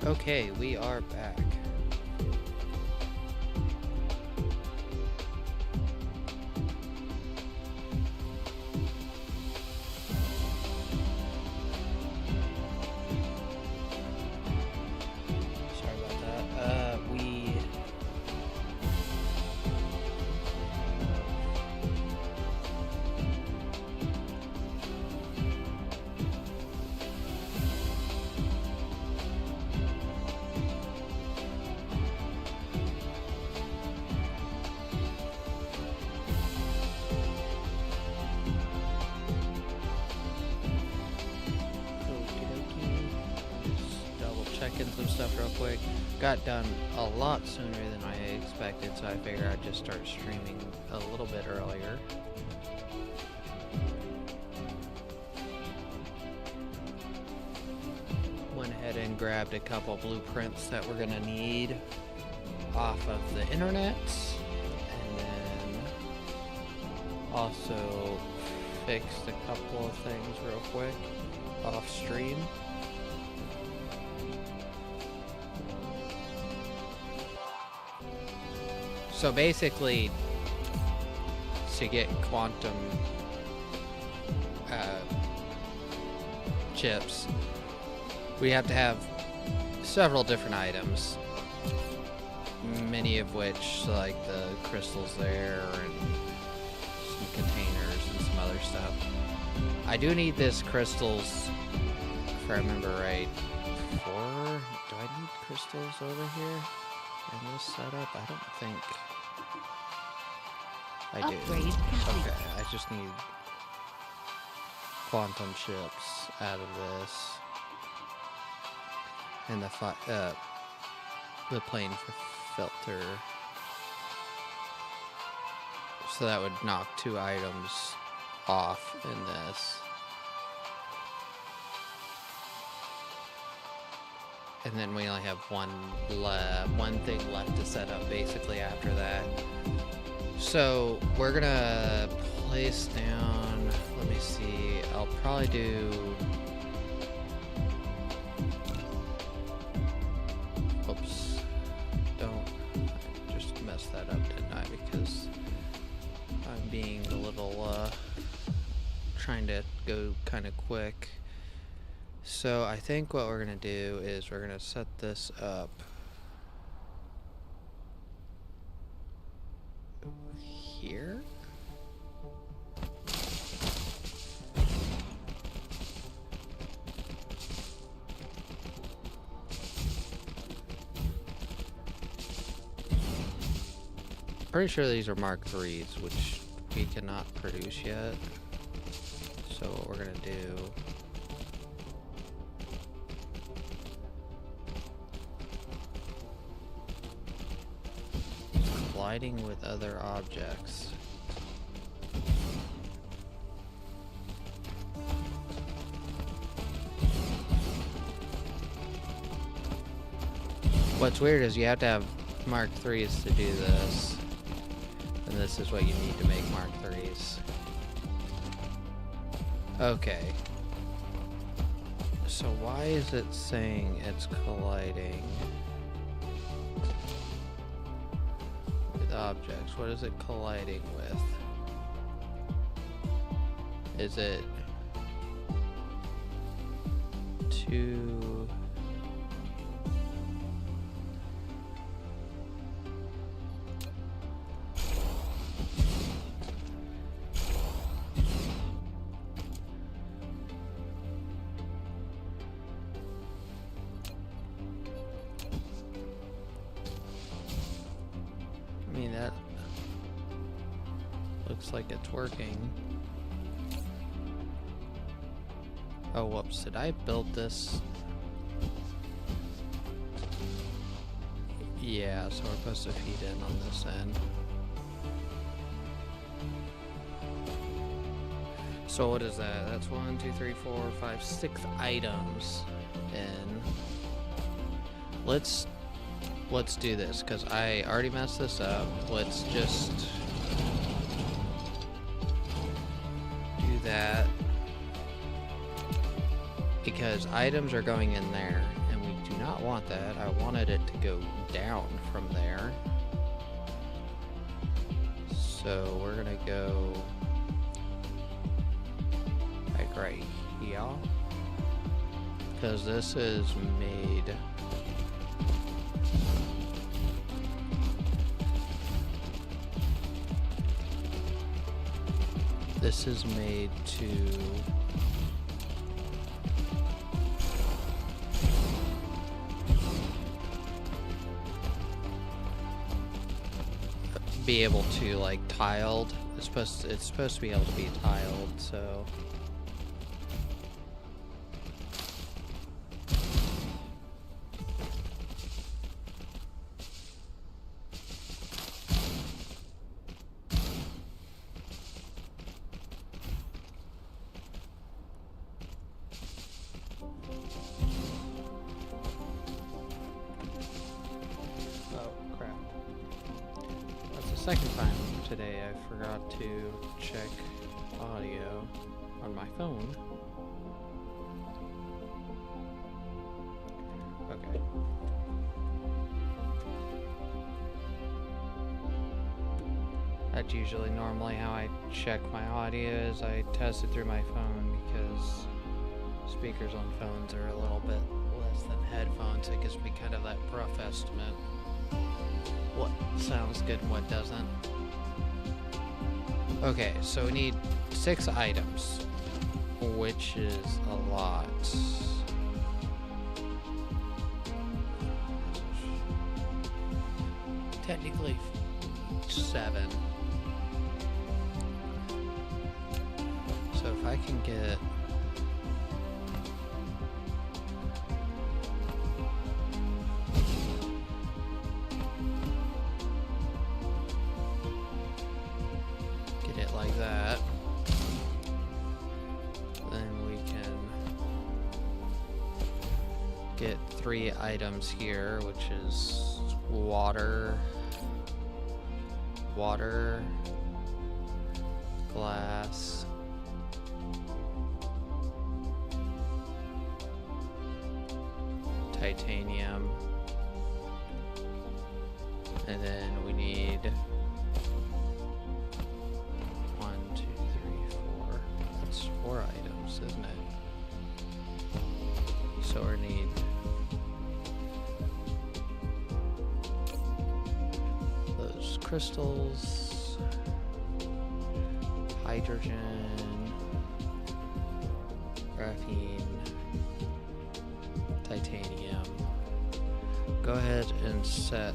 Okay, we are back. Sorry about that. Okey-dokey. Just double checking some stuff real quick. Got done a lot sooner than I expected, so I figured I'd just start streaming a little bit earlier. Went ahead and grabbed a couple blueprints that we're gonna need off of the internet, and then also fixed a couple of things real quick off stream. So basically, to get quantum chips, we have to have several different items, many of which, like the crystals there and some containers and some other stuff. I do need this crystals, if I remember right. Do I need crystals over here in this setup? I don't think I do. Upgrade complete. Okay, I just need quantum chips out of this. And the plane filter. So that would knock 2 items off in this. And then we only have one thing left to set up basically after that. So we're gonna place down, let me see, I'll probably do, oops, I just messed that up, didn't I? Because I'm being a little, trying to go kind of quick. So I think what we're gonna do is we're gonna set this up here. Pretty sure these are Mark IIIs, which we cannot produce yet. So what we're gonna do, colliding with other objects. What's weird is you have to have Mark IIIs to do this, and this is what you need to make Mark IIIs. Okay. So why is it saying it's colliding with objects? What is it colliding with? Is it two? I mean, that looks like it's working. Oh, whoops, did I build this? Yeah, so we're supposed to feed in on this end. So what is that? That's 1, 2, 3, 4, 5, 6 items in. Let's do this, because I already messed this up. Let's just do that, because items are going in there, and we do not want that. I wanted it to go down from there. So we're gonna go like right here, because this is made to be able to like tiled. It's supposed to be able to be tiled, so second time today I forgot to check audio on my phone. Okay. That's usually normally how I check my audio, is I test it through my phone, because speakers on phones are a little bit less than headphones. It gives me kind of that rough estimate what sounds good and what doesn't. Okay, so we need 6 items, which is a lot. Technically 7. So if I can get like that, then we can get 3 items here, which is water, glass, titanium, and then we need 4 items, isn't it? So we need those crystals, hydrogen, graphene, titanium. Go ahead and set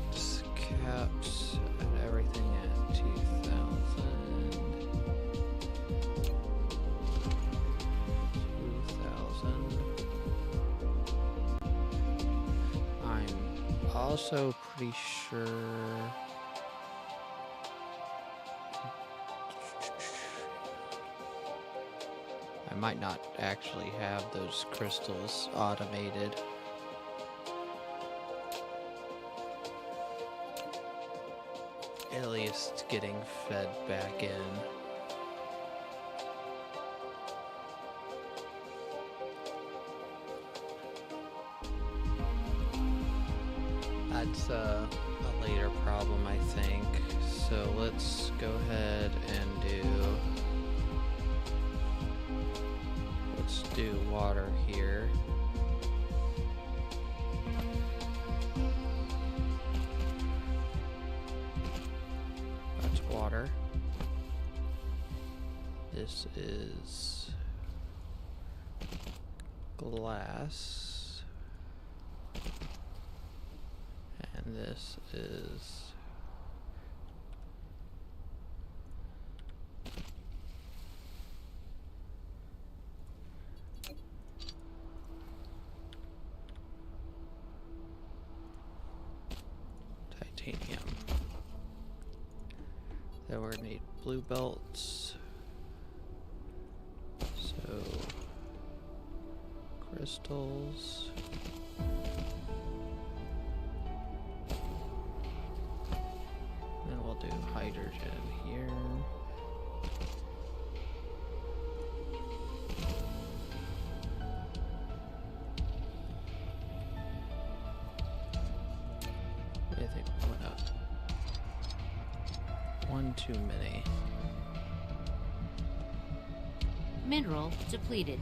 caps and everything at 2000. Also pretty sure I might not actually have those crystals automated. At least getting fed back in. That's a later problem, I think. So let's go ahead and let's do water here. That's water. This is glass. And this is titanium. Then we're gonna need blue belts. So crystals. Then we'll do hydrogen here. too many. Mineral depleted.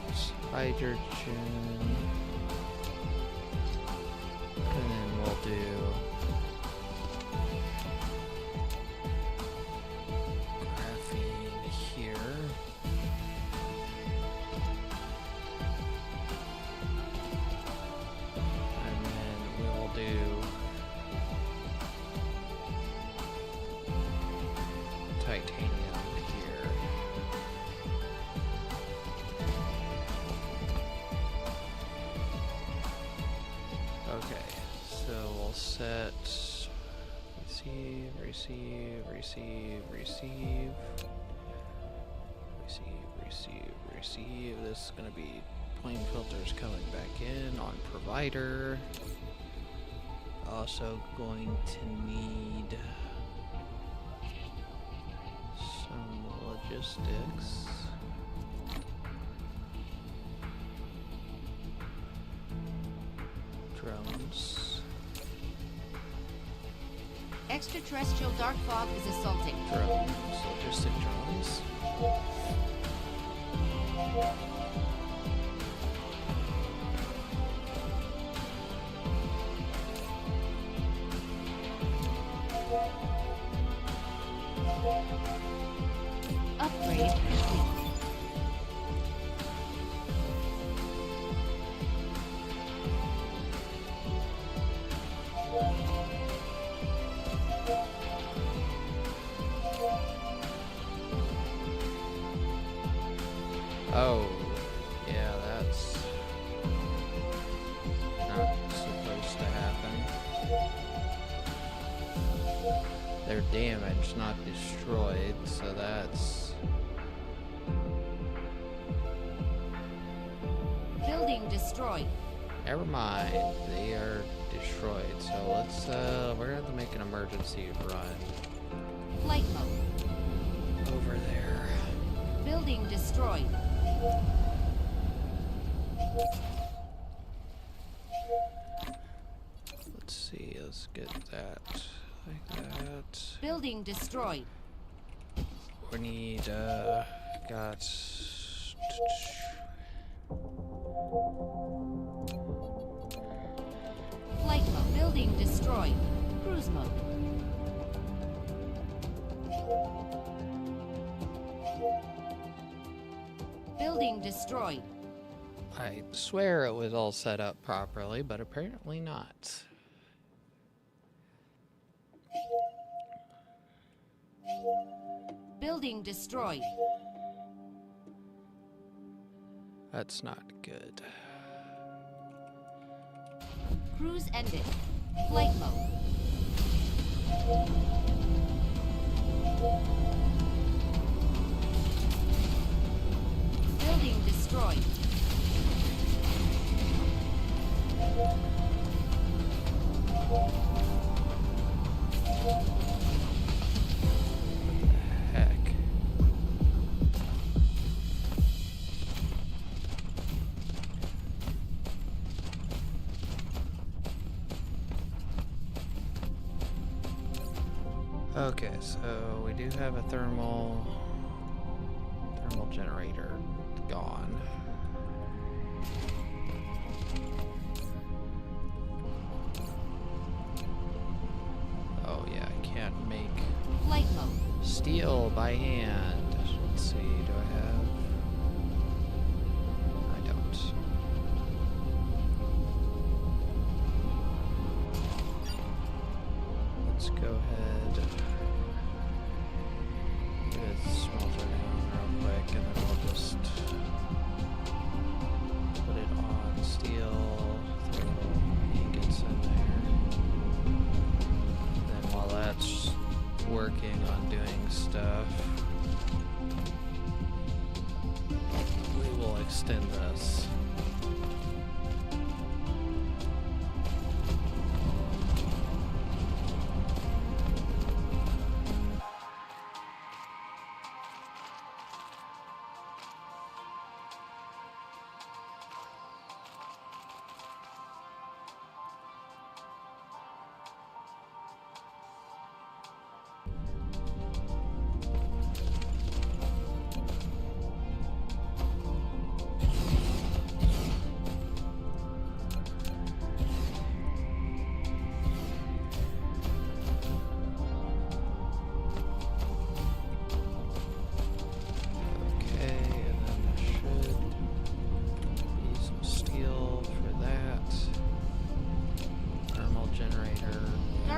That's hydrogen. And then we'll do graphene here. And then we'll do titanium here. Okay, so we'll set receive, receive, receive, receive, receive, receive, receive. This is going to be plane filters coming back in on provider. Also going to need some logistics. Drones. Extraterrestrial dark fog is assaulting. Drones. Logistic drones. Upgrade complete. Oh, yeah, that's not supposed to happen. They're damaged, not destroyed, so that's... Building destroyed. Never mind, they are destroyed, so let's, we're gonna have to make an emergency run Flight mode. over there. Building destroyed. Let's see, let's get that like that. Building destroyed. We need, got... Flight mode. Building destroyed. Cruise mode. Building destroyed. I swear it was all set up properly, but apparently not. Building destroyed. That's not good. Cruise ended. Flight mode. Building destroyed. Heck. Okay, so we do have a thermal generator gone. Oh yeah, I can't make Flight mode. steel by hand. Let's see, do I have? I don't. Let's go ahead. Get a smelter down real quick, and then we'll just put it on steel, throw ingots in there. Then while that's working on doing stuff, we will extend this.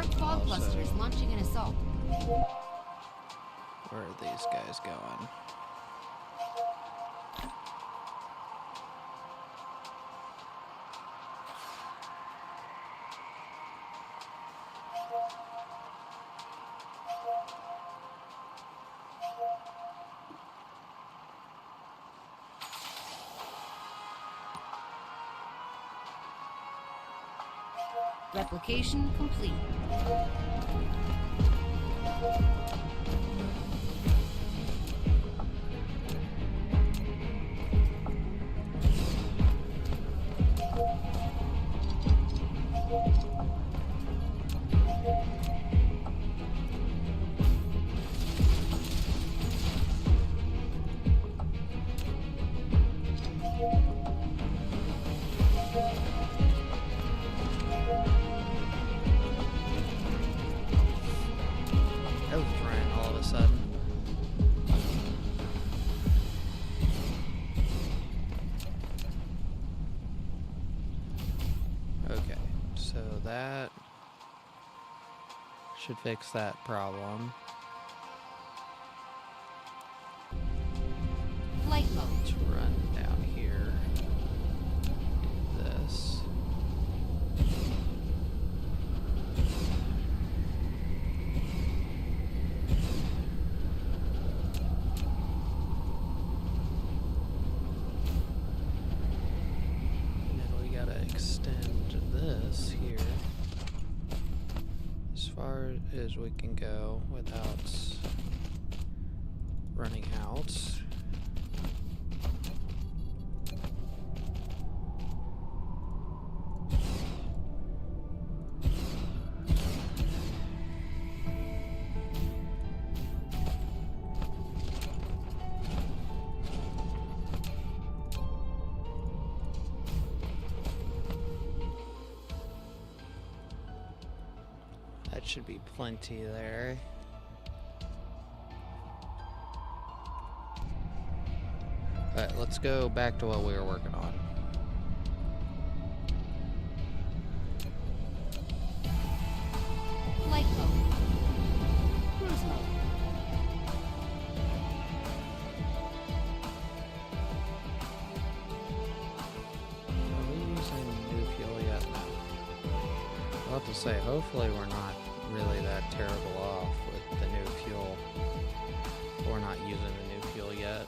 Dark fog Also- cluster is launching an assault. Where are these guys going? Replication complete. That was running all of a sudden. Okay, so that should fix that problem. Flight mode. Let's run down here. Do this. And then we gotta extend this here as far as we can go without running out. That should be plenty there. Alright, let's go back to what we were working on. Flight mode. Cruise mode. Are we using new fuel yet? No. I'll have to say, hopefully we're not really that terrible off with the new fuel. We're not using the new fuel yet.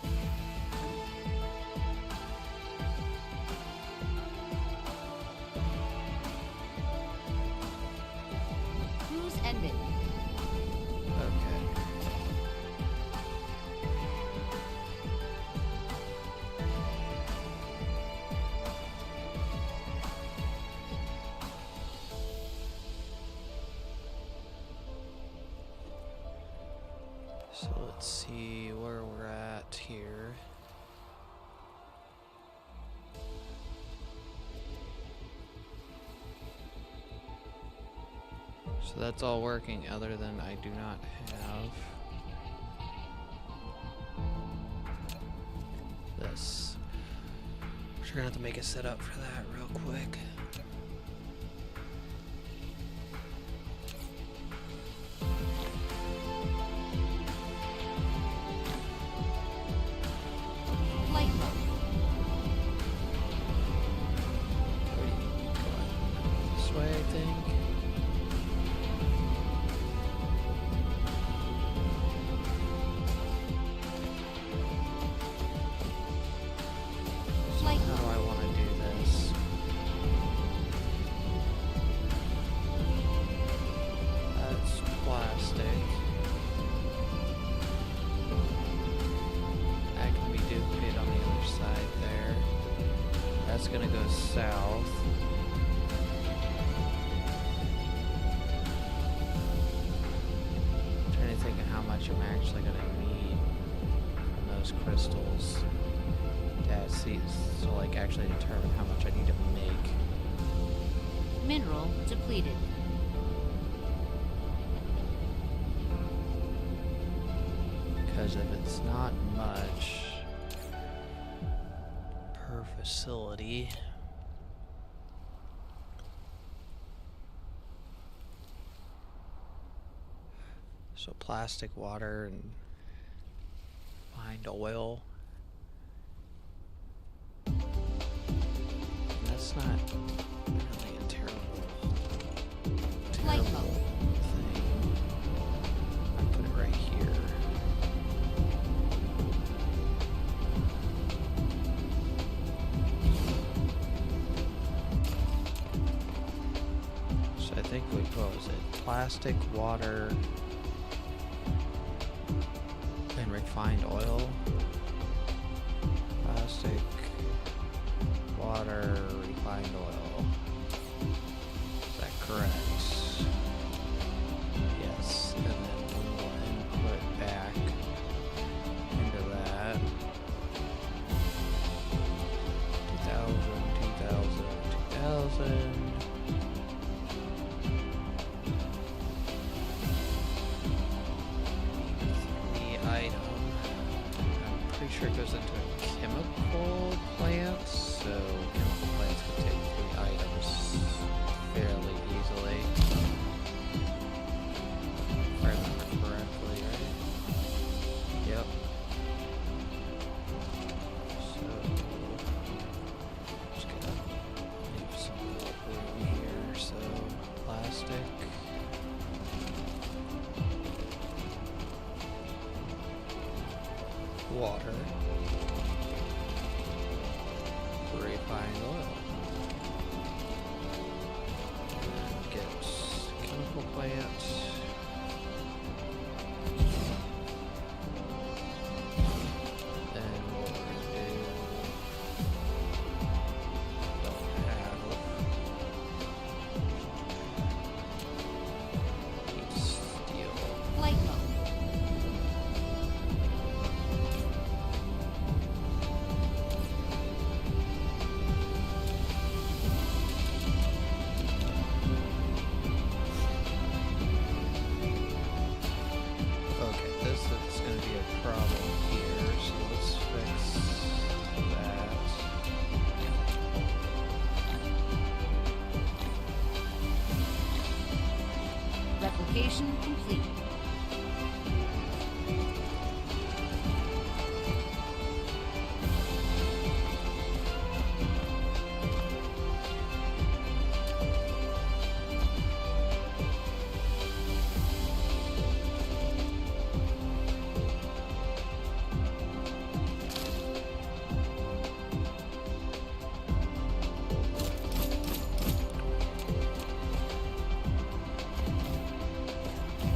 Cruise ended. Okay. So let's see where we're at here. So that's all working other than I do not have this. We're gonna have to make a setup for that real quick. Flight mode. Where do you need to go? This way, I think. Flight How do mode. I want to do this? That's plastic. That can be duplicated on the other side there. That's gonna go south. I'm trying to think of how much I'm actually gonna need from those crystals. Yeah, see, so like actually determine how much I need to make. Mineral depleted. Because if it's not much per facility, So plastic, water, and refined oil. That's not really a terrible Flight mode. thing. I put it right here. So I think what was it? Plastic, water, and refined oil. Plastic, water, refined oil. Is that correct? Yes. And then we will input back into that. 2000, 2000, 2000. The item. I'm pretty sure it goes into a chemical plant, so chemical plants can take 3 items fairly easily. If I remember correctly, right? Yep. So, just gonna leave some room here. So, plastic. Water. Refined oil. And get chemical plants. Then what we're gonna do, don't have, need steel. Flight mode. Okay, this is going to be a problem here, so let's fix that. Replication complete.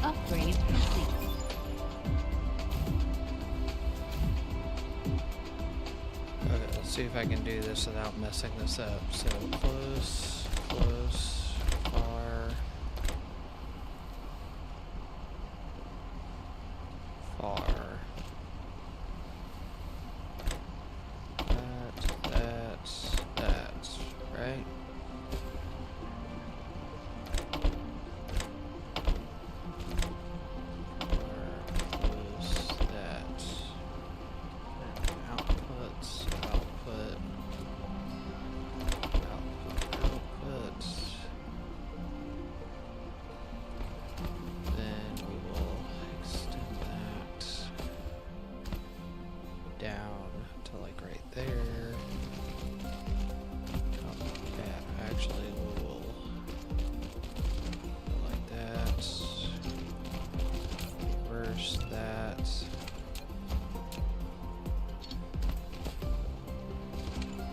Upgrade complete. Okay, let's see if I can do this without messing this up. So close, close, far, far. That, right? Close that. Outputs, output, outputs. Then we will extend that down to like right there. Yeah, actually we will go like that. Reverse that.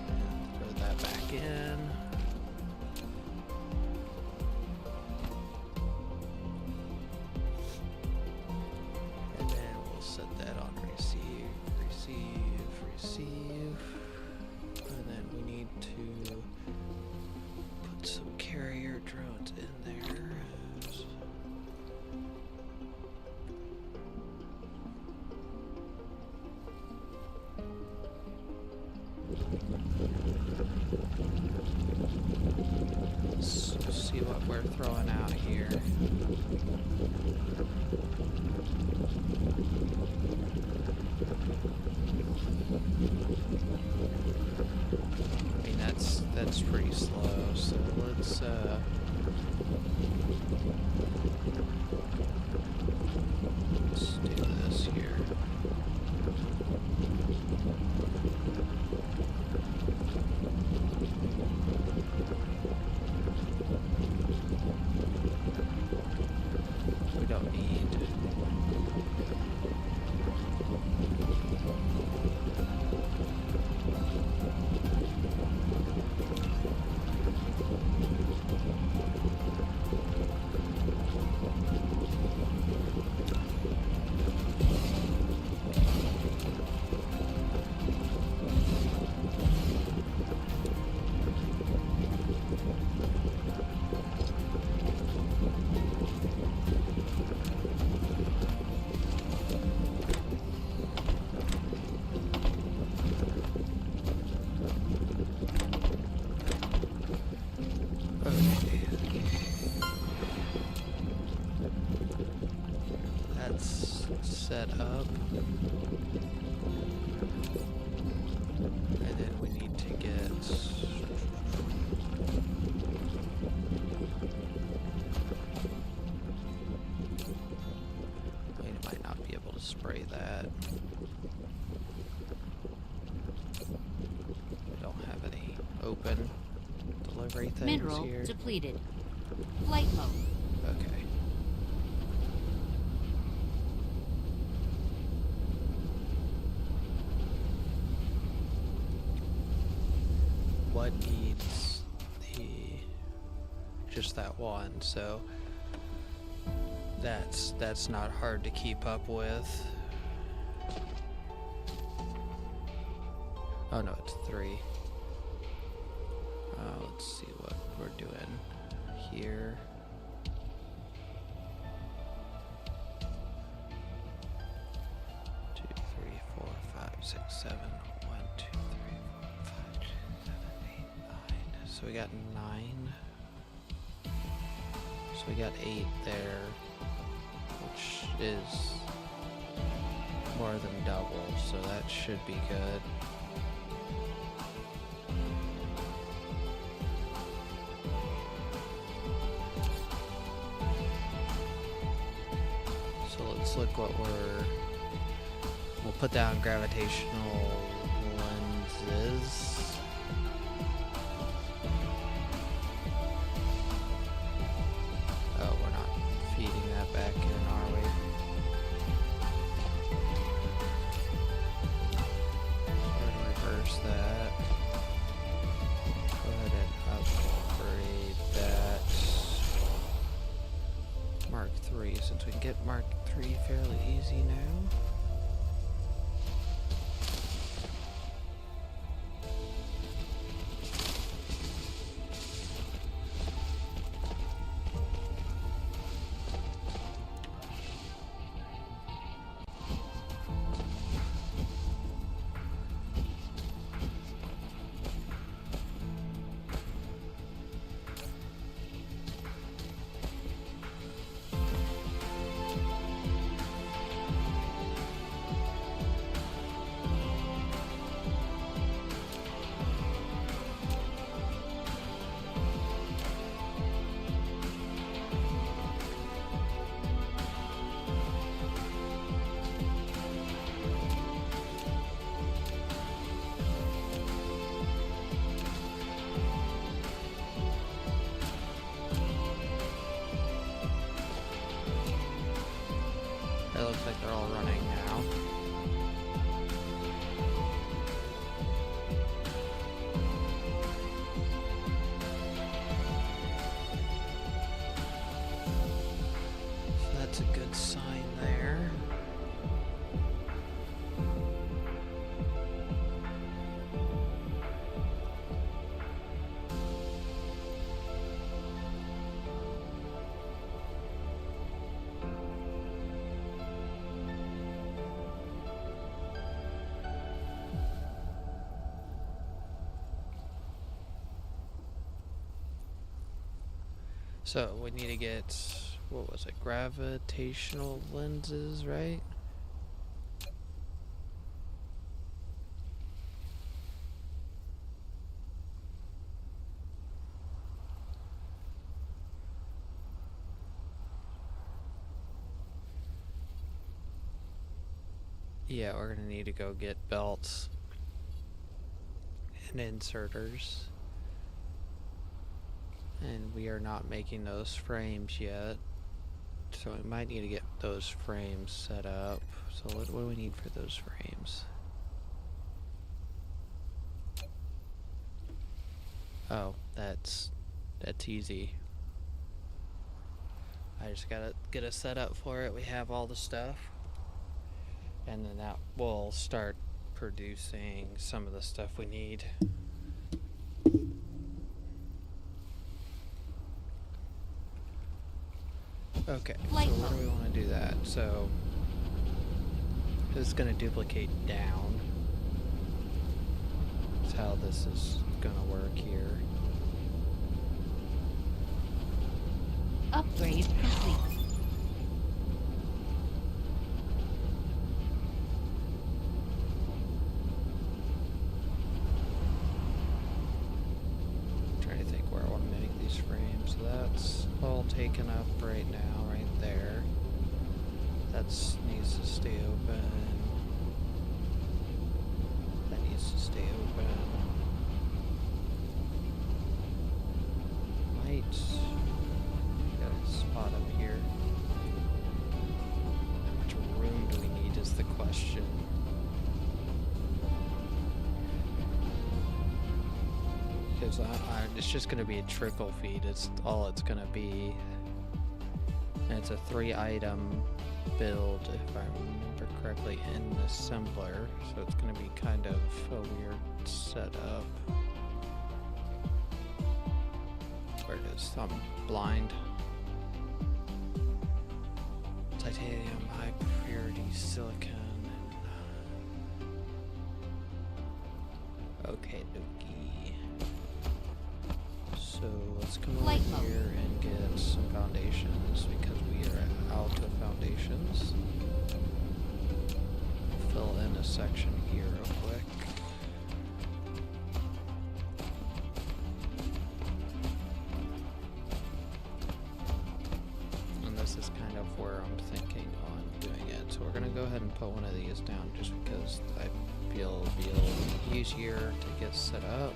And throw that back in. And then we'll set that on receive, receive, receive. And then we need to put some carrier drones in there. Let's see what we're throwing out here. I mean, that's pretty slow, so let's set up. And then we need to get... We might not be able to spray that. We don't have any open delivery things Mineral here. depleted. Flight mode. Okay. What needs the just that one, so that's not hard to keep up with. Oh no, it's 3. Let's see what we're doing here. Two, three, 4, 5, 6, 7. 1, 2, 3, 4, 5, 6, 7, 8, 9. So we got 9. So we got 8 there, which is more than double, so that should be good. So let's look what we'll put down gravitational lenses. Oh, we're not feeding that back in, are we? So we're gonna reverse that. Go ahead and upgrade that. Mark 3, since we can get Mark 3 fairly easy now. It looks like they're all running now. So that's a good sign there. So we need to get, what was it, gravitational lenses, right? Yeah, we're gonna need to go get belts and inserters. And we are not making those frames yet, so we might need to get those frames set up. So what do we need for those frames? Oh, that's easy. I just gotta get a setup for it. We have all the stuff, and then that will start producing some of the stuff we need. Okay, so where do we want to do that? So this is going to duplicate down. That's how this is going to work here. Upgrade complete. all taken up right now, right there. That needs to stay open. That needs to stay open. Might got a spot up here. How much room do we need is the question. Because it's just going to be a trickle feed. It's all it's going to be. And it's a 3-item build, if I remember correctly, in the assembler. So it's going to be kind of a weird setup. Where it is? I'm blind. Titanium, high purity silicon. Okay, dokie. So let's come over here and get some foundations because we are out of foundations. Fill in a section here real quick. And this is kind of where I'm thinking on doing it. So we're going to go ahead and put one of these down just because I feel it'll be a little easier to get set up.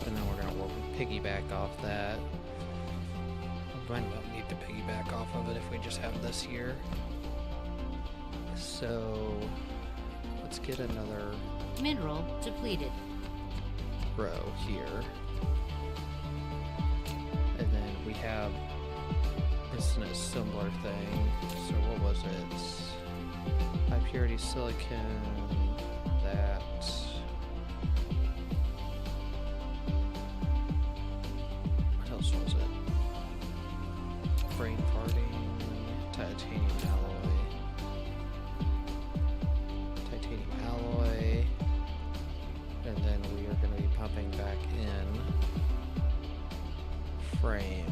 And then we're going to piggyback off that. We might not need to piggyback off of it if we just have this here. So let's get another mineral depleted row here. And then we have this in a similar thing. So what was it? High purity silicon, that. What else was it? Brain farting, titanium alloy, and then we are going to be pumping back in frames.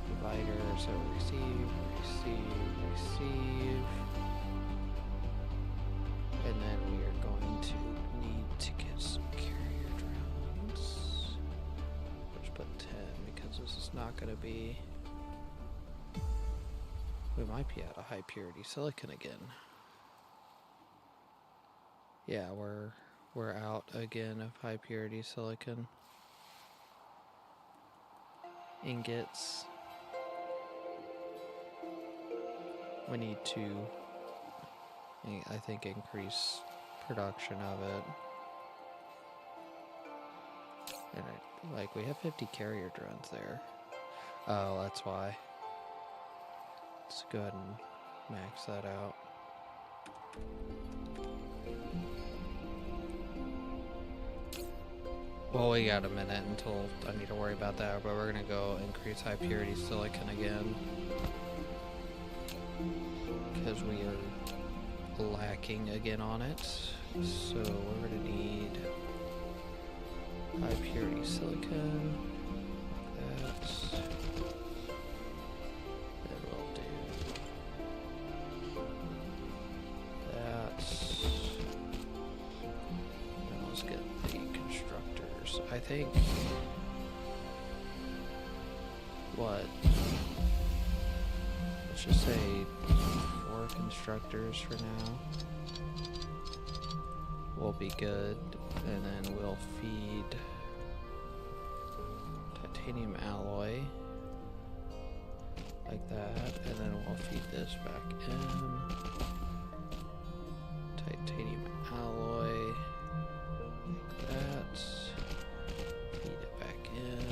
Divider, so receive, and then we are going to need to get some carrier drones. Let's put 10 because this is not going to be. We might be out of high purity silicon again. Yeah, we're out again of high purity silicon. Ingots. We need to, I think, increase production of it. And we have 50 carrier drones there. Oh, that's why. Let's go ahead and max that out. Well, we got a minute until I need to worry about that, but we're gonna go increase high purity silicon again. Because we are lacking again on it. So we're gonna need high purity silicon. That's I think let's just say 4 constructors for now will be good, and then we'll feed titanium alloy like that, and then we'll feed this back in titanium alloy like that. Feed it back in.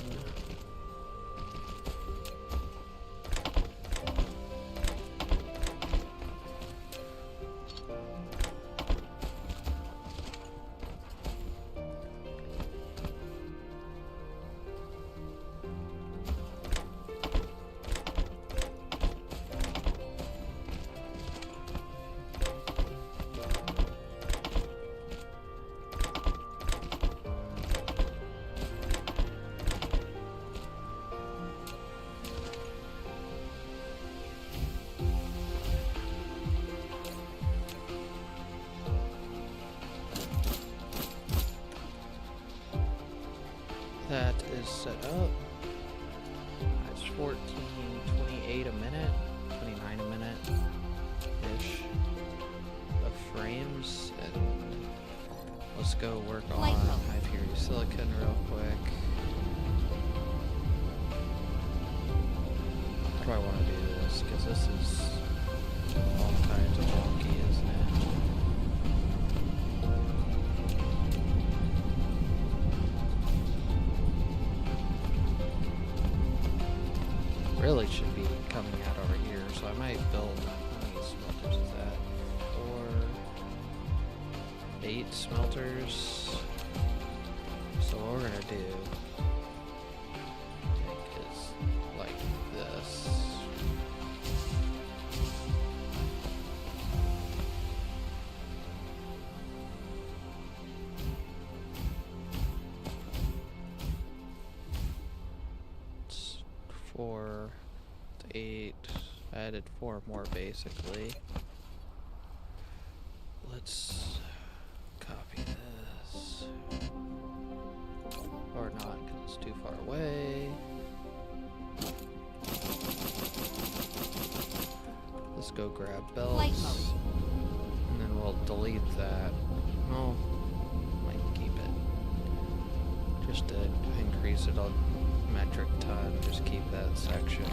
that up. That's 1428 a minute, 29 a minute ish of frames. And let's go work on high purity silicon real quick. How do I want to do this? Because this is all kinds of wonky, isn't it? Really should be coming out over here, so I might build. How many smelters is that? 4, 8 smelters. So what we're gonna do, I think, is like this. It's 4 to 8. I added 4 more basically. Let's copy this. Or not, because it's too far away. Let's go grab belts. And then we'll delete that. No, might keep it. Just to increase it a metric ton, just keep that section.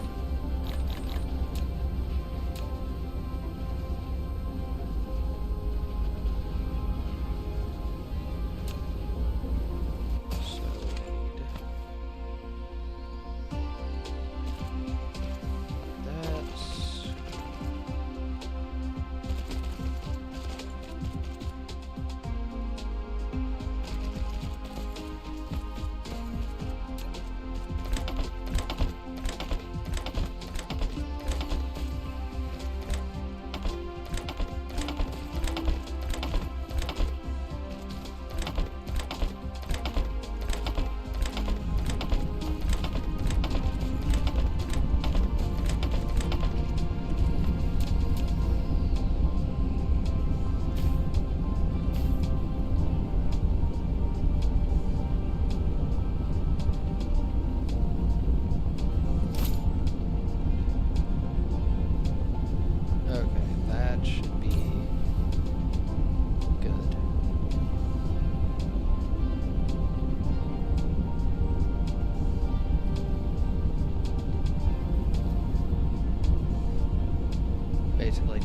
Basically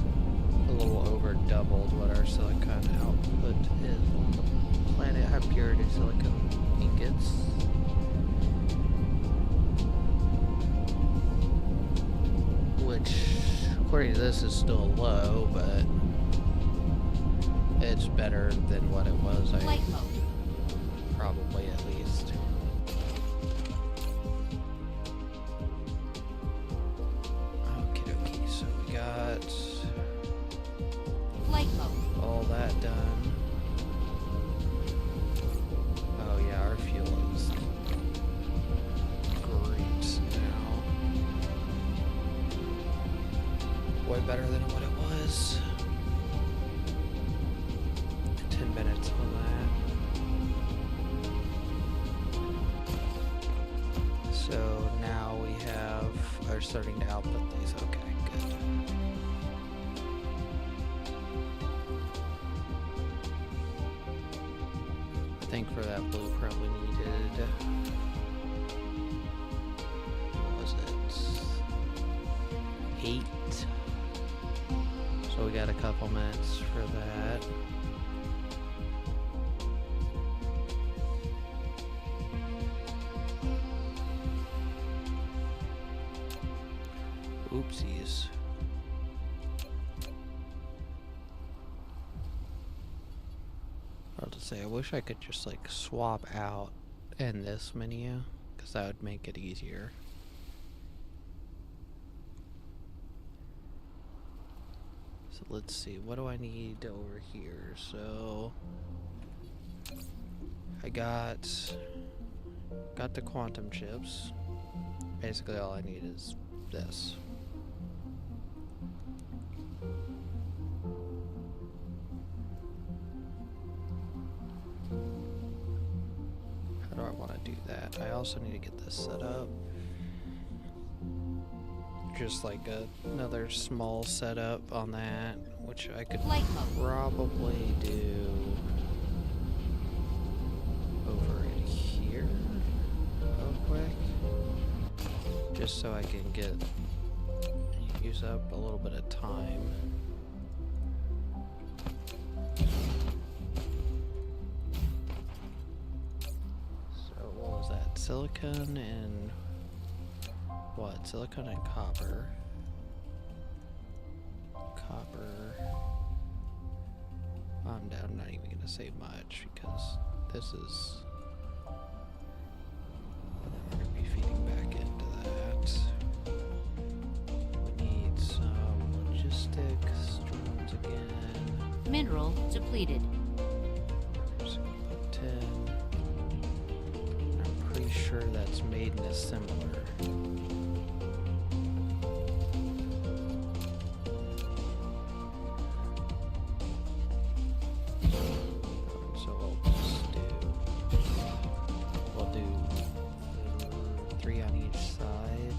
a little over doubled what our silicon output is on the planet. High purity silicon ingots. Which, according to this, is still low, but it's better than what it was. Probably at least. All that done. Oh yeah, our fuel is great now. Way better than what it was. 10 minutes on that. So now we are starting to output these. Okay, good. I think for that blueprint we needed, what was it, 8? So we got a couple minutes for that. Oopsies. To say, I wish I could just like swap out in this menu, because that would make it easier. So let's see, what do I need over here? So I got the quantum chips. Basically all I need is this. want to do that. I also need to get this set up. Just like another small setup on that, which I could probably do over in here real quick. Just so I can use up a little bit of time. So what was that? Silicon and what? Silicon and copper. Copper. I'm not even gonna say much because this is. We're gonna be feeding back into that. We need some logistics drones again. Mineral depleted. 10. I'm pretty sure that's made in assembler. We'll do 3 on each side.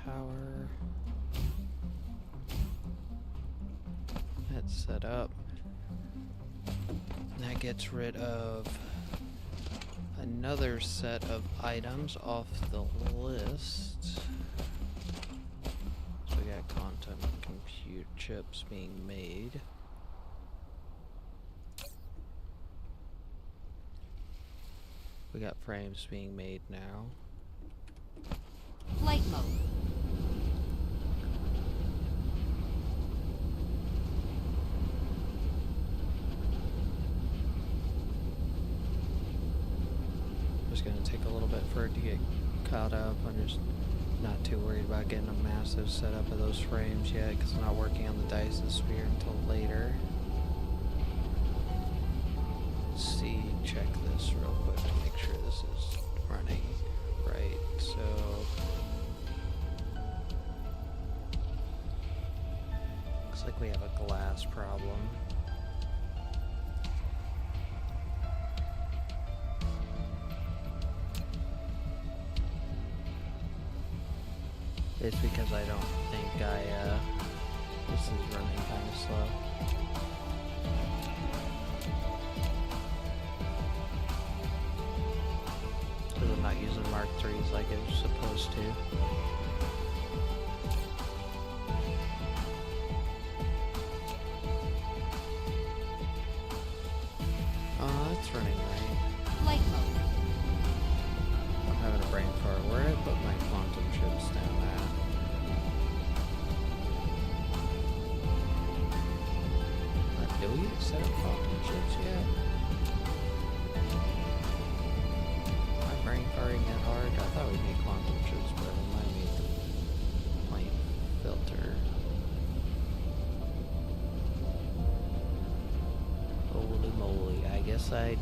Power. That's set up. That gets rid of another set of items off the list. So we got quantum compute chips being made. We got frames being made now. Flight mode. It's going to take a little bit for it to get caught up. I'm just not too worried about getting a massive setup of those frames yet because I'm not working on the Dyson sphere until later. Let's see, check this real quick to make sure this is running right. So looks like we have a glass problem. It's because I don't think this is running kind of slow. Because I'm not using Mark IIIs like it was supposed to. It's running right. Flight mode. I'm having a brain fart. Where did I put my quantum chips down at? Do we set up quantum chips yet? My brain farting that hard? I thought we made quantum chips, but I might have made the plain filter. Holy moly, I guess I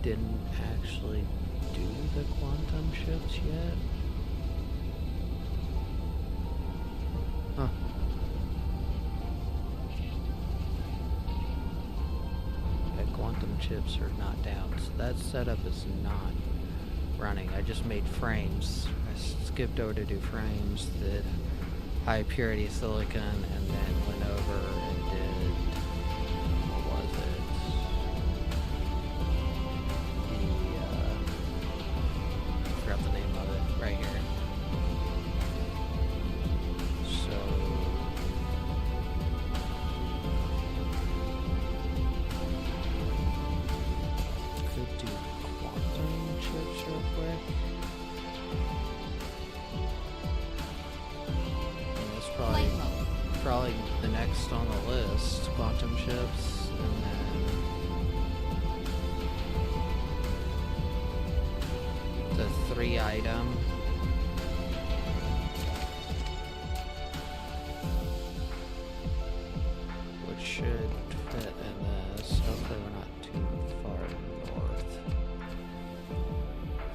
didn't actually do the quantum chips yet. Huh. Yeah, quantum chips are not down, so that setup is not running. I just made frames. I skipped over to do frames, did high purity silicon, and then went over and did, what was it? probably the next on the list, quantum chips, and then the 3 item. Which should fit in this. Hopefully we're not too far north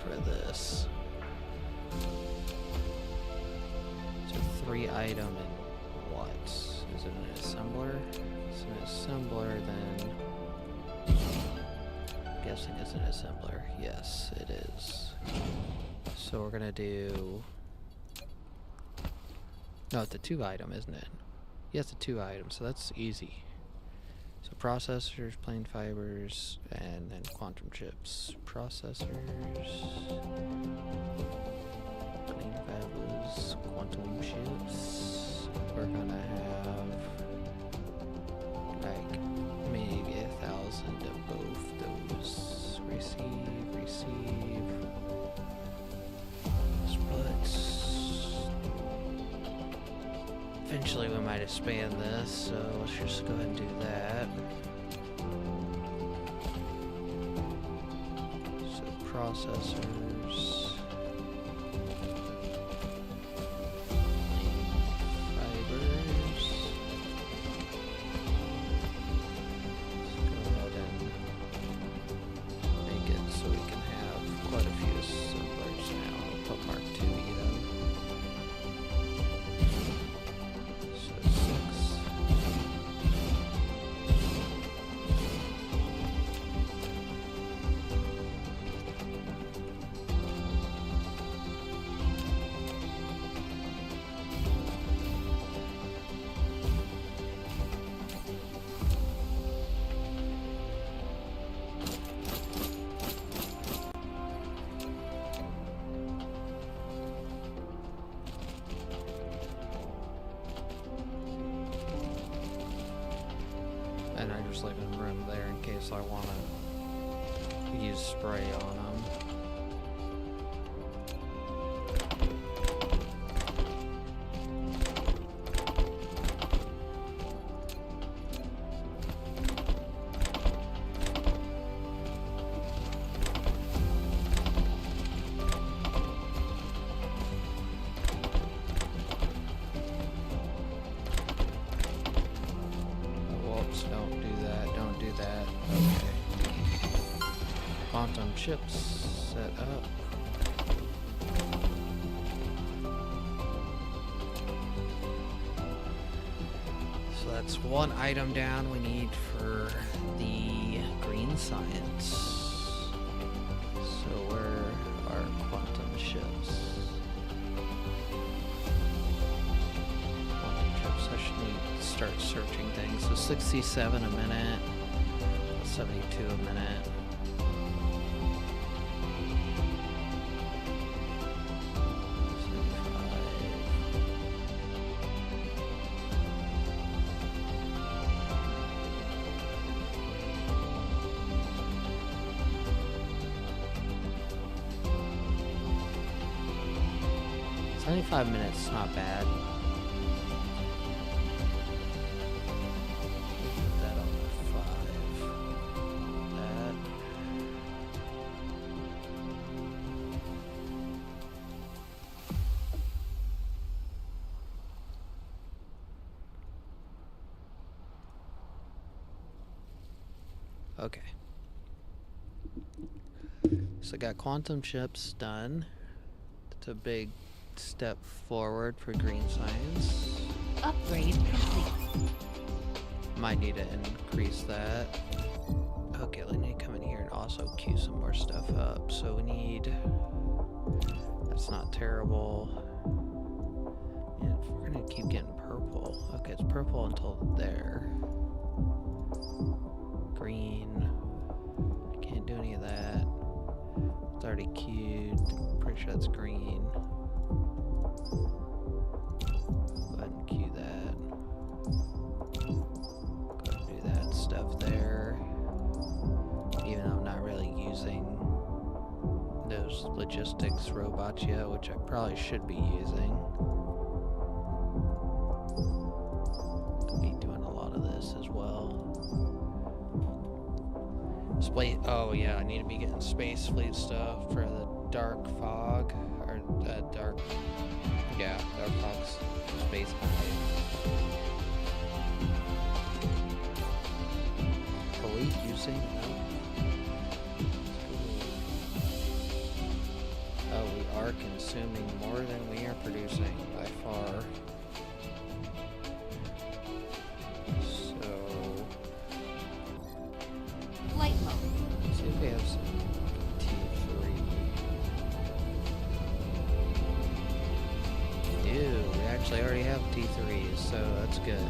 for this. So 3 item and what? Is it an assembler? It's an assembler, then I'm guessing it's an assembler. Yes, it is. So we're gonna do, no, it's a 2 item, isn't it? Yeah, it's a 2 item, so that's easy. So processors, plain fibers, and then quantum chips. Processors, plain fibers, quantum chips. We're gonna have like maybe 1,000 of both those. Receive, splits. Eventually we might expand this, so let's just go ahead and do that. So processors, fibers. Let's go ahead and make it so we can have quite a few assemblers now. I'll put Mark 2 them. And I just leave room there in case I want to use spray on them. Don't do that. Okay. Quantum chips set up. So that's 1 item down we need for the green science. So where are quantum chips? I should need to start searching things. So 67 a minute, 72 a minute. $75 minutes is not bad. Put that on the 5. That. Okay. So I got quantum chips done. It's a big step forward for green science. Upgrade complete. Might need to increase that. Okay, we need to come in here and also queue some more stuff up. So we need... That's not terrible. And we're gonna keep getting purple. Okay, it's purple until there. Green. I can't do any of that. It's already queued. Pretty sure that's green. Go ahead and queue that. Go ahead and do that stuff there. Even though I'm not really using those logistics robots yet, which I probably should be using. Oh yeah, I need to be getting space fleet stuff for the dark fog or dark. Yeah, dark fog's space hive. Are we using no? Oh, we are consuming more than we are producing by far. So Flight mode. let's see if we have some T3. We do. We actually already have T3s, so that's good.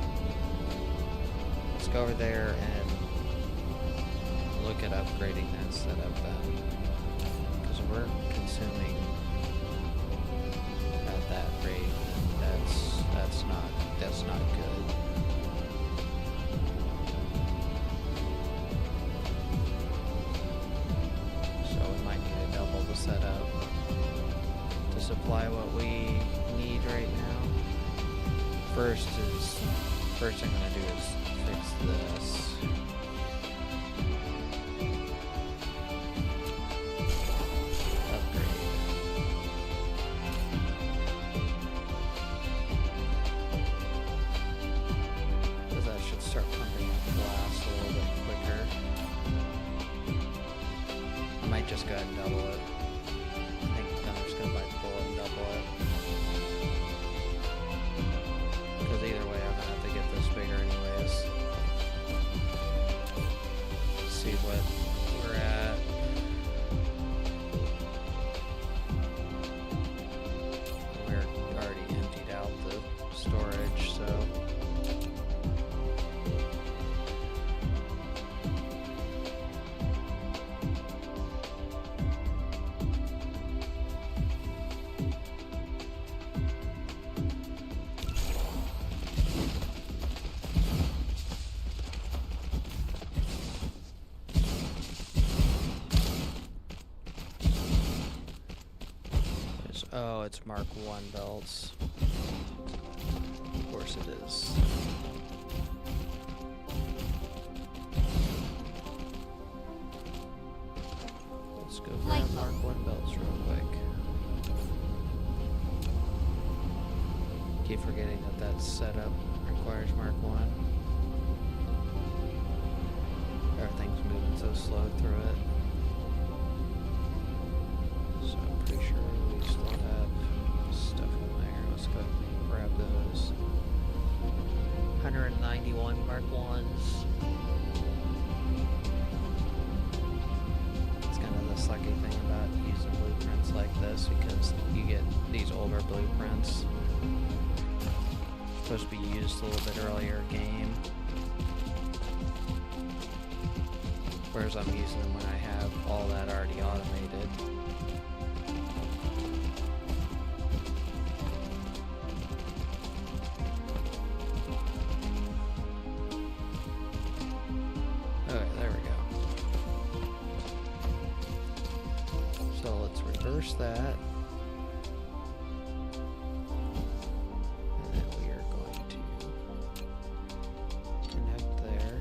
Let's go over there and look at upgrading that setup then. Because we're consuming at that rate, and that's not good. So we might need to double the setup to supply what we need right now. First thing I'm gonna do is fix this. Upgrade. Because that should start pumping out glass a little bit quicker. I might just go ahead and double it. I think I'm just gonna bite the bullet and double it. Because either way, I'm gonna have to get this bigger anyways. See what we're at. We're already emptied out the storage, so. Oh, it's Mark 1 belts. Of course it is. Let's go grab Mark 1 belts real quick. Keep forgetting that setup requires Mark 1. Everything's moving so slow through it. So I'm pretty sure we still have stuff in there. Let's go ahead and grab those. 191 Mark 1s. It's kind of the sucky thing about using blueprints like this because you get these older blueprints. Supposed to be used a little bit earlier game. Whereas I'm using them when I have all that already automated. Okay, there we go. So let's reverse that. And then we are going to connect there.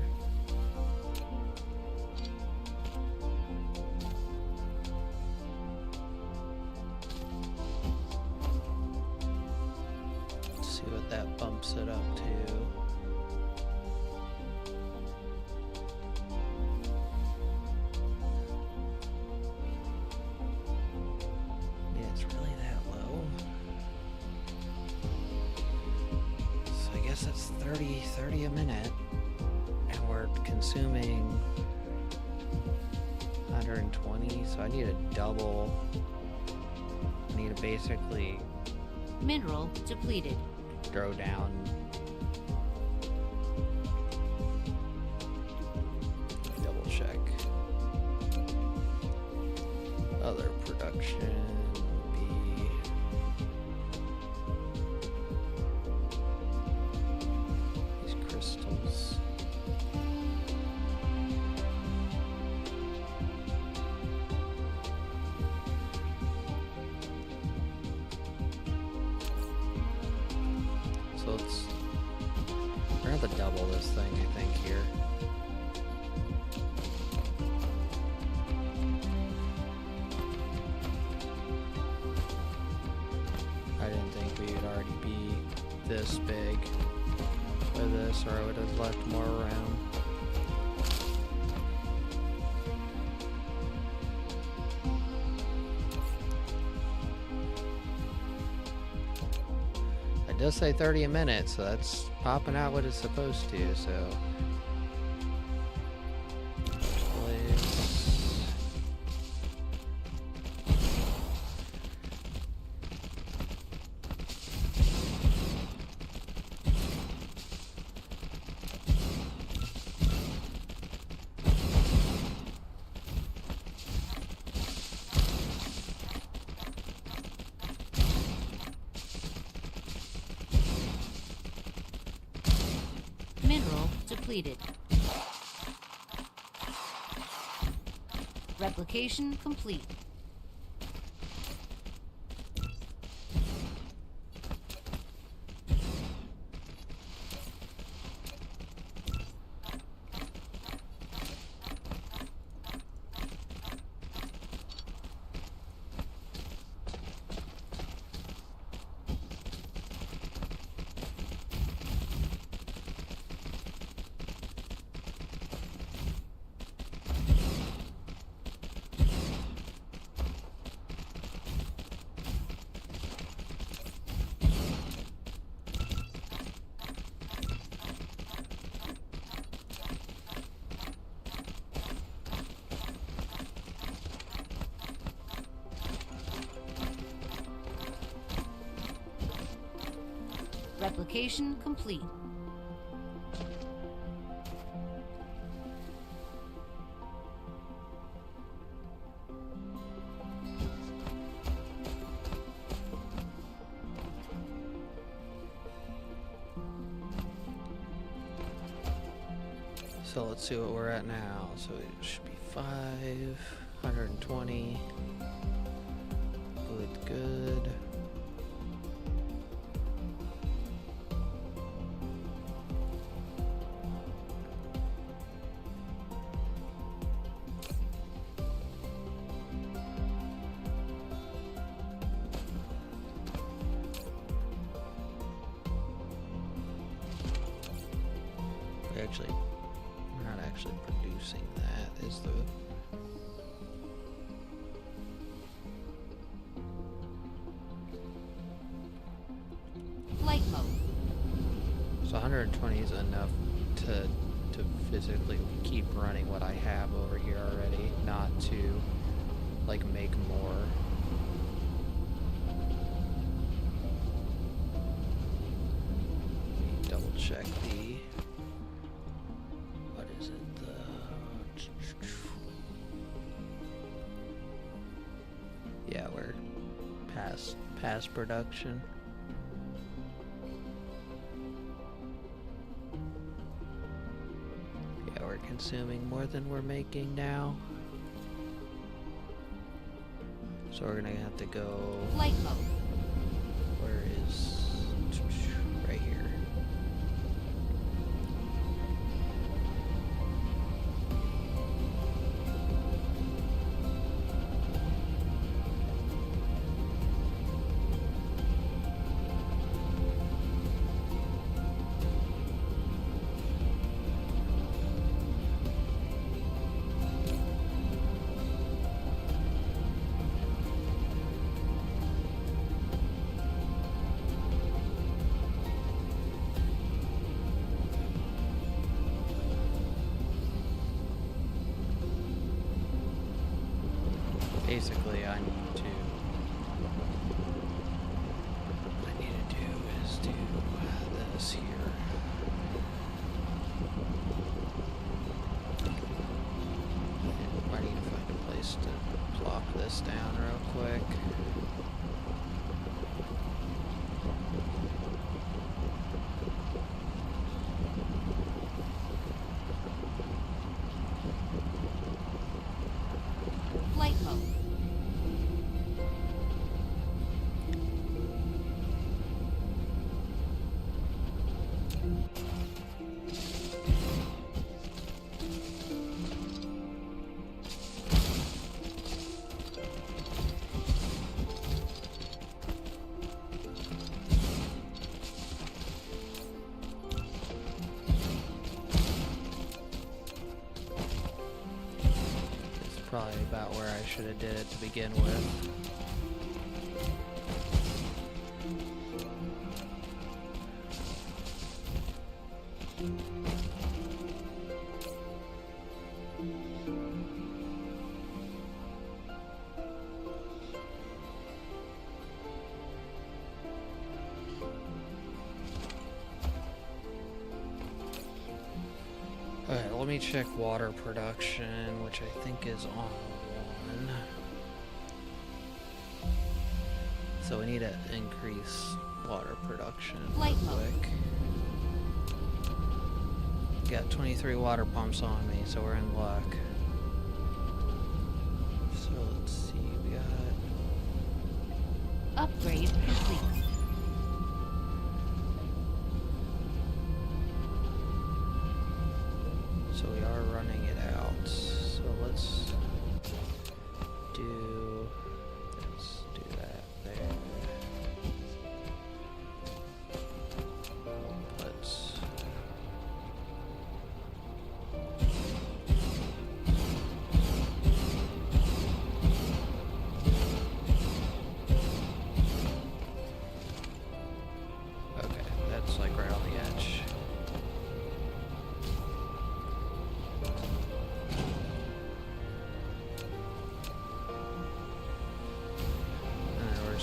Let's see what that bumps it up to. Yeah, it's really that low. So I guess that's 30 a minute. And we're consuming 120, so I need to double. I need to basically Mineral depleted. throw down. Double check. Other production would be these crystals. So we're gonna have to double this thing, I think, here. already be this big for this, or I would have left more around. It does say 30 a minute, so that's popping out what it's supposed to, so. Mineral depleted. Replication complete. Replication complete. So let's see what we're at now. So it should be 520. Good. We're not actually producing that, is the... Flight mode. So 120 is enough to physically keep running what I have over here already, not to, like, make more. Let me double check the... Yeah, we're past production. Yeah, we're consuming more than we're making now. So we're gonna have to go... Flight mode. Where is... right here. Basically, what I need to do is do this here. And I need to find a place to plop this down real quick. Flight mode. about where I should have did it to begin with. Alright, let me check water production, which I think is on 1. So we need to increase water production real quick. Got 23 water pumps on me, so we're in luck. So let's see, we got... Upgrade complete. So we are running it out. So let's do that there. Let's okay, that's like right on the edge.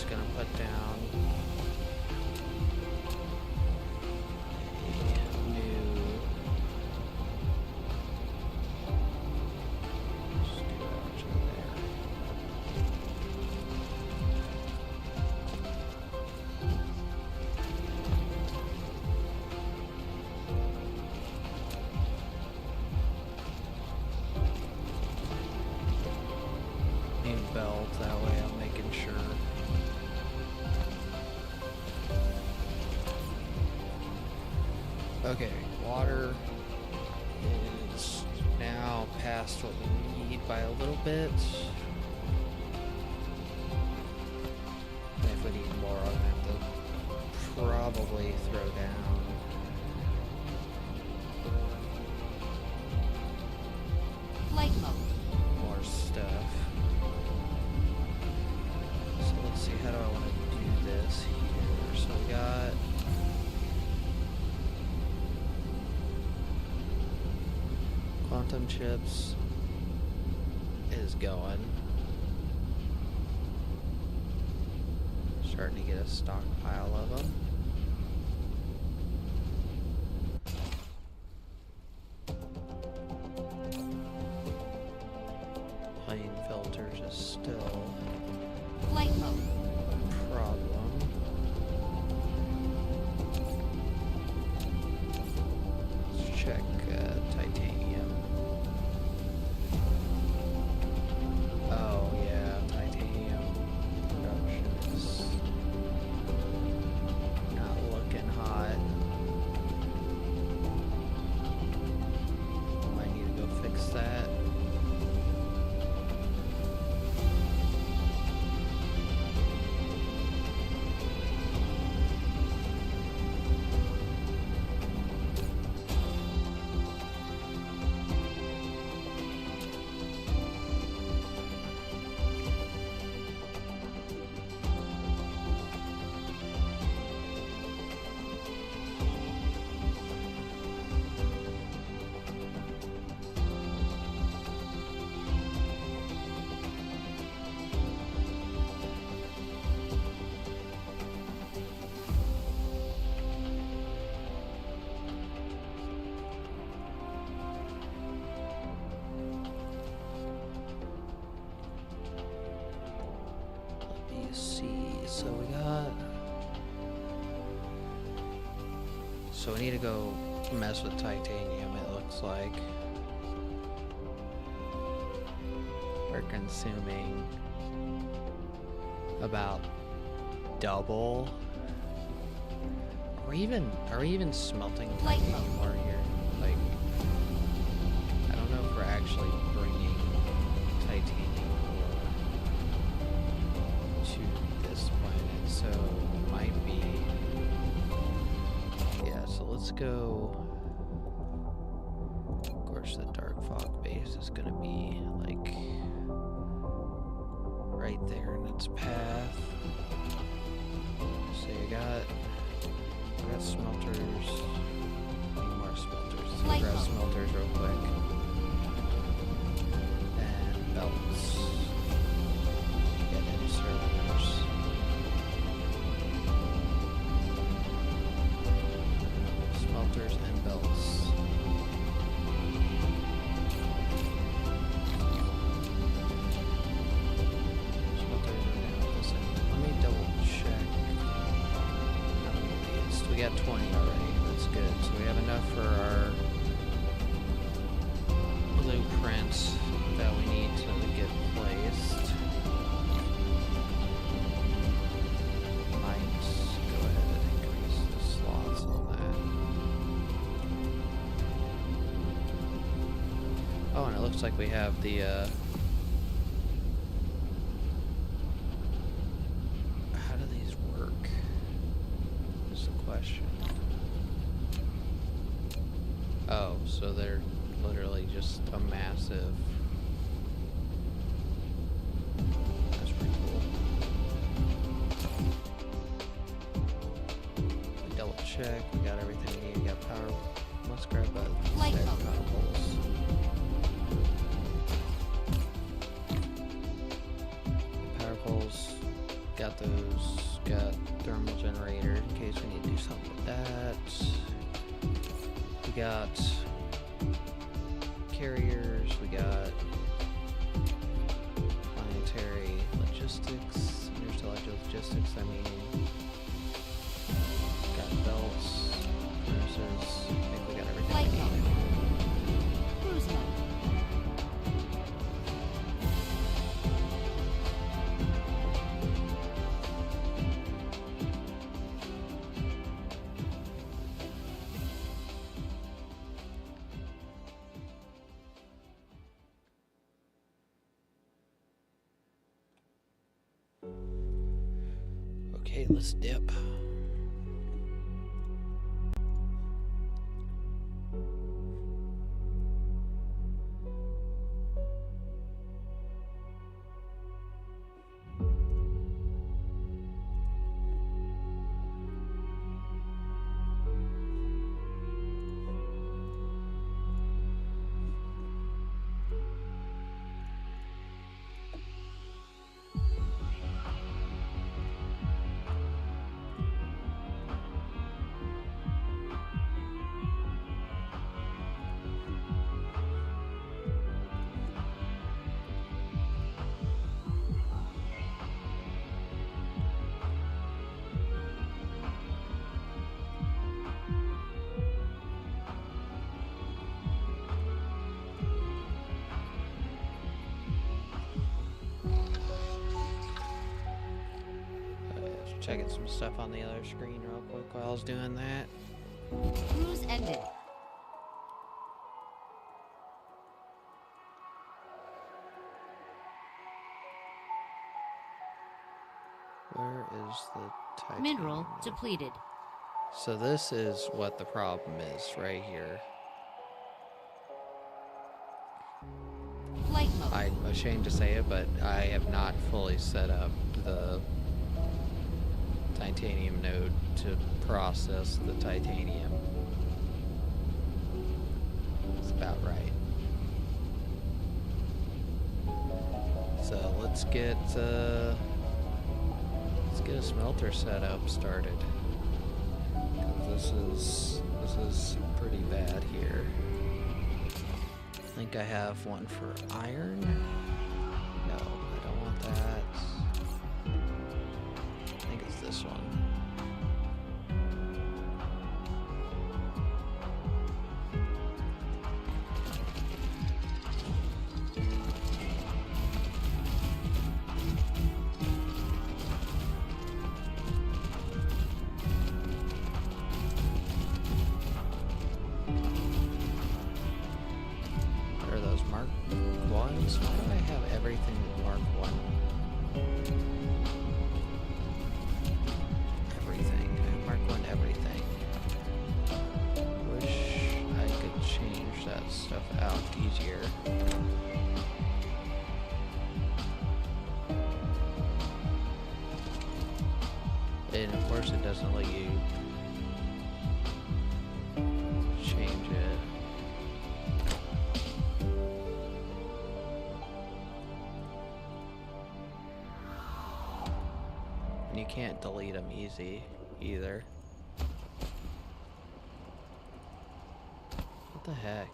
Gonna put down a new storage in there. New belt, that way I'm making sure. Okay, water is now past what we need by a little bit. And if we need more, I'm gonna have to probably throw down Flight mode. more stuff. So let's see, how do I want to do this here? So we got quantum chips is going. Starting to get a stockpile of them. Plane filters is still Flight mode. a problem. Let's check titanium. Oh yeah, titanium production is not looking hot. Might need to go fix that. So we got... So we need to go mess with titanium, it looks like. We're consuming about double. Are we even smelting titanium ore here? Like, I don't know if we're actually bringing titanium ore to this planet, so it might be. Yeah, so let's go. Of course, the dark fog base is gonna be like right there in its path. So we got smelters. Need more smelters. Let's Light grab bulb. smelters real quick. And belts. Get any servers. Smelters and belts. Smelters are down. Listen, let me double check how many of these. We got 20 already. That's good. So we have enough for our blueprints that we need to get placed. Might go ahead and increase the slots on that. Oh, and it looks like we have the how do these work? Is the question. Oh, so they're literally just a massive. That's pretty cool. We double check. We got everything we need. We got power. Let's grab a Light set of bulb. power poles. Power poles. Got those. Got thermal generator in case we need to do something with that. We got carriers, we got planetary logistics, interstellar logistics, I mean, got belts, furnaces, I think we got everything Light we bulb. need. Cruise mode. Okay, let's dip. Checking some stuff on the other screen real quick while I was doing that. Cruise ended. Where is the titanium? Mineral depleted. So this is what the problem is right here. Flight mode. I'm ashamed to say it, but I have not fully set up the titanium node to process the titanium. That's about right. So let's get a smelter setup started. 'Cause this is pretty bad here. I think I have one for iron. No, I don't want that. I think it's this one. What are those Mark ones? Why do I have And of course it doesn't let you change it. And you can't delete them easy either. What the heck?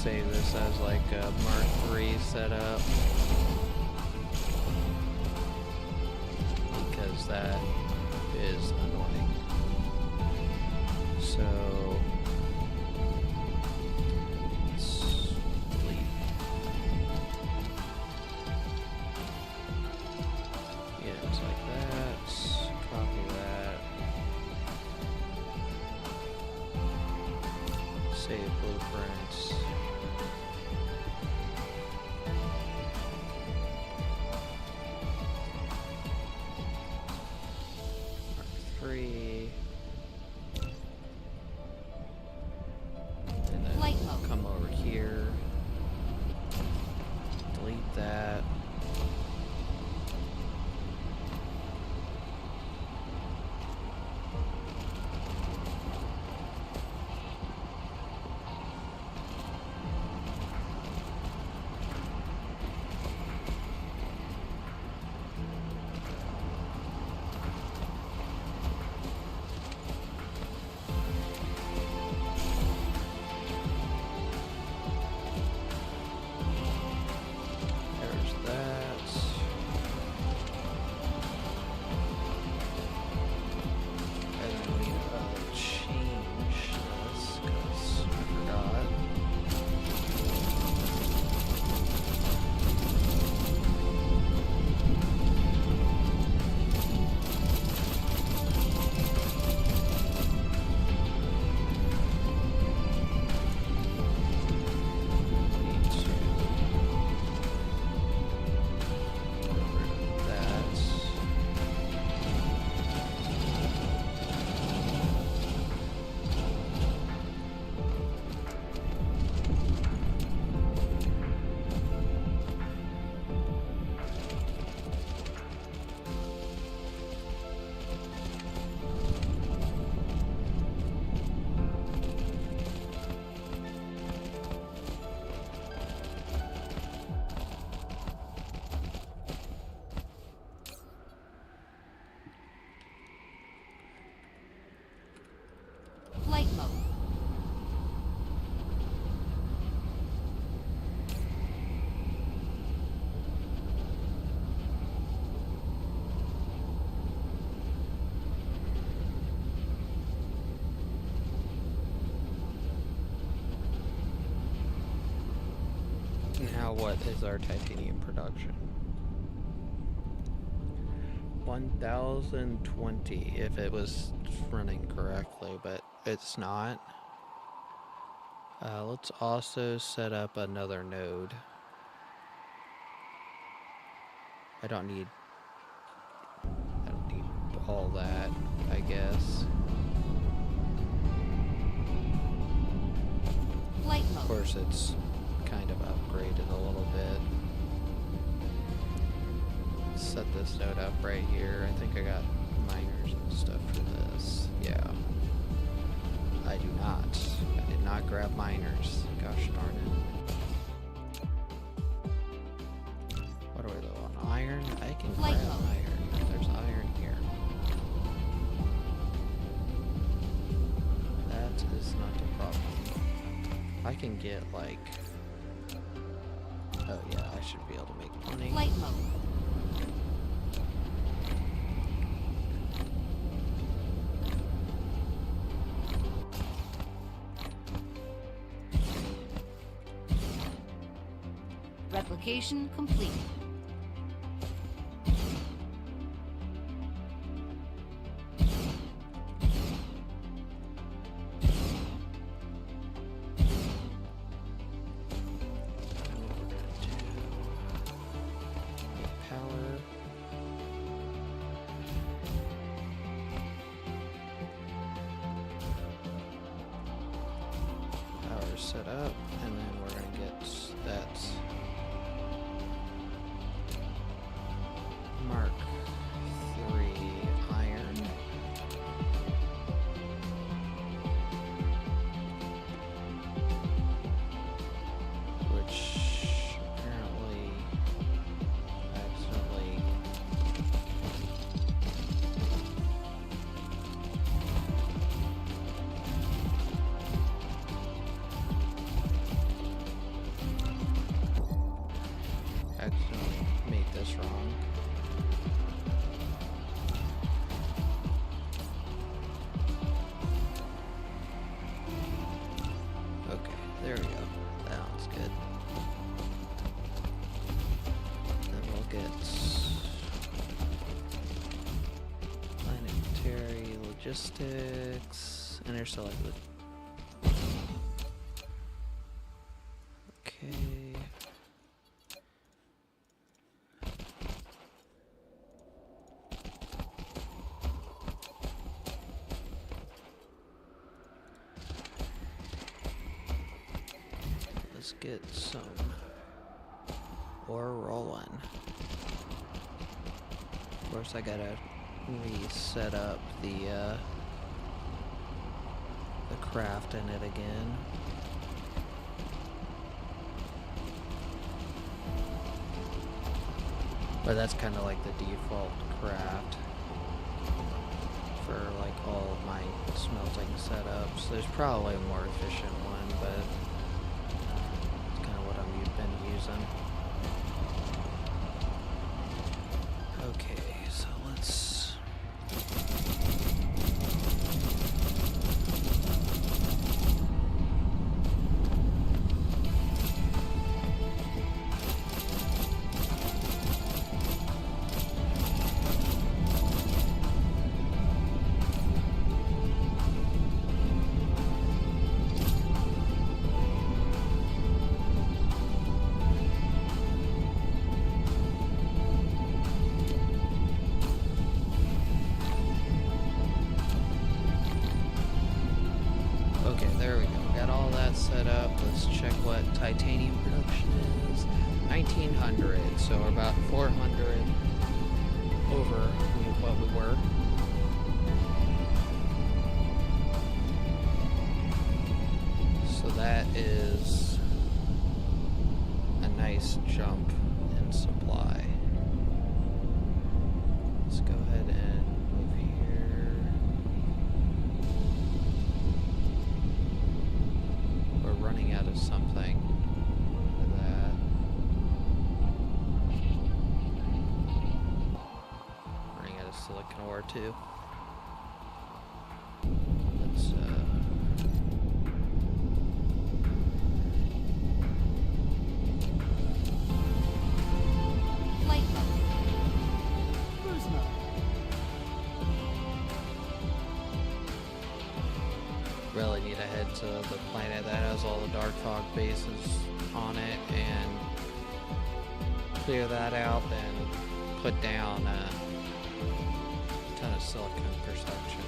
Save this as like a Mark III setup, because that is annoying. So let's delete. Yeah, it's like that. Copy that. Save blueprints. And then come over here, delete that. Flight mode. Now what is our titanium production? 1020 if it was running correctly, but it's not. Let's also set up another node. I don't need all that, I guess. Flight mode. Of course, it's kind of upgraded a little bit. Set this node up right here. I think I got miners and stuff for this. Yeah. I do not. I did not grab miners. Gosh darn it. What do I low on? Iron? I can grab iron. there's iron here. That is not the problem. I can get like... Oh yeah, I should be able to make money. Flight mode. Replication complete. Set up, and then we're going to get that Mark 3 iron. Which apparently accidentally made this wrong. Okay, there we go. That one's good. Then we'll get planetary logistics, interstellar. Okay. Let's get some ore rolling. Of course, I gotta reset up the craft in it again. But that's kind of like the default craft for like all of my smelting setups. There's probably a more efficient one, but it's kind of what I've been using. Okay, so let's... Okay, there we go. Got all that set up. Let's check what titanium production is. 1900, so we're about 400 over what we were. So that is a nice jump in supply. Let's go ahead and move here. We're running out of something for that. Running out of silicon ore too. Let's Flight mode. Cruise mode. really need to head to the planet that has all the dark fog bases on it and clear that out and put down a ton of silicon production.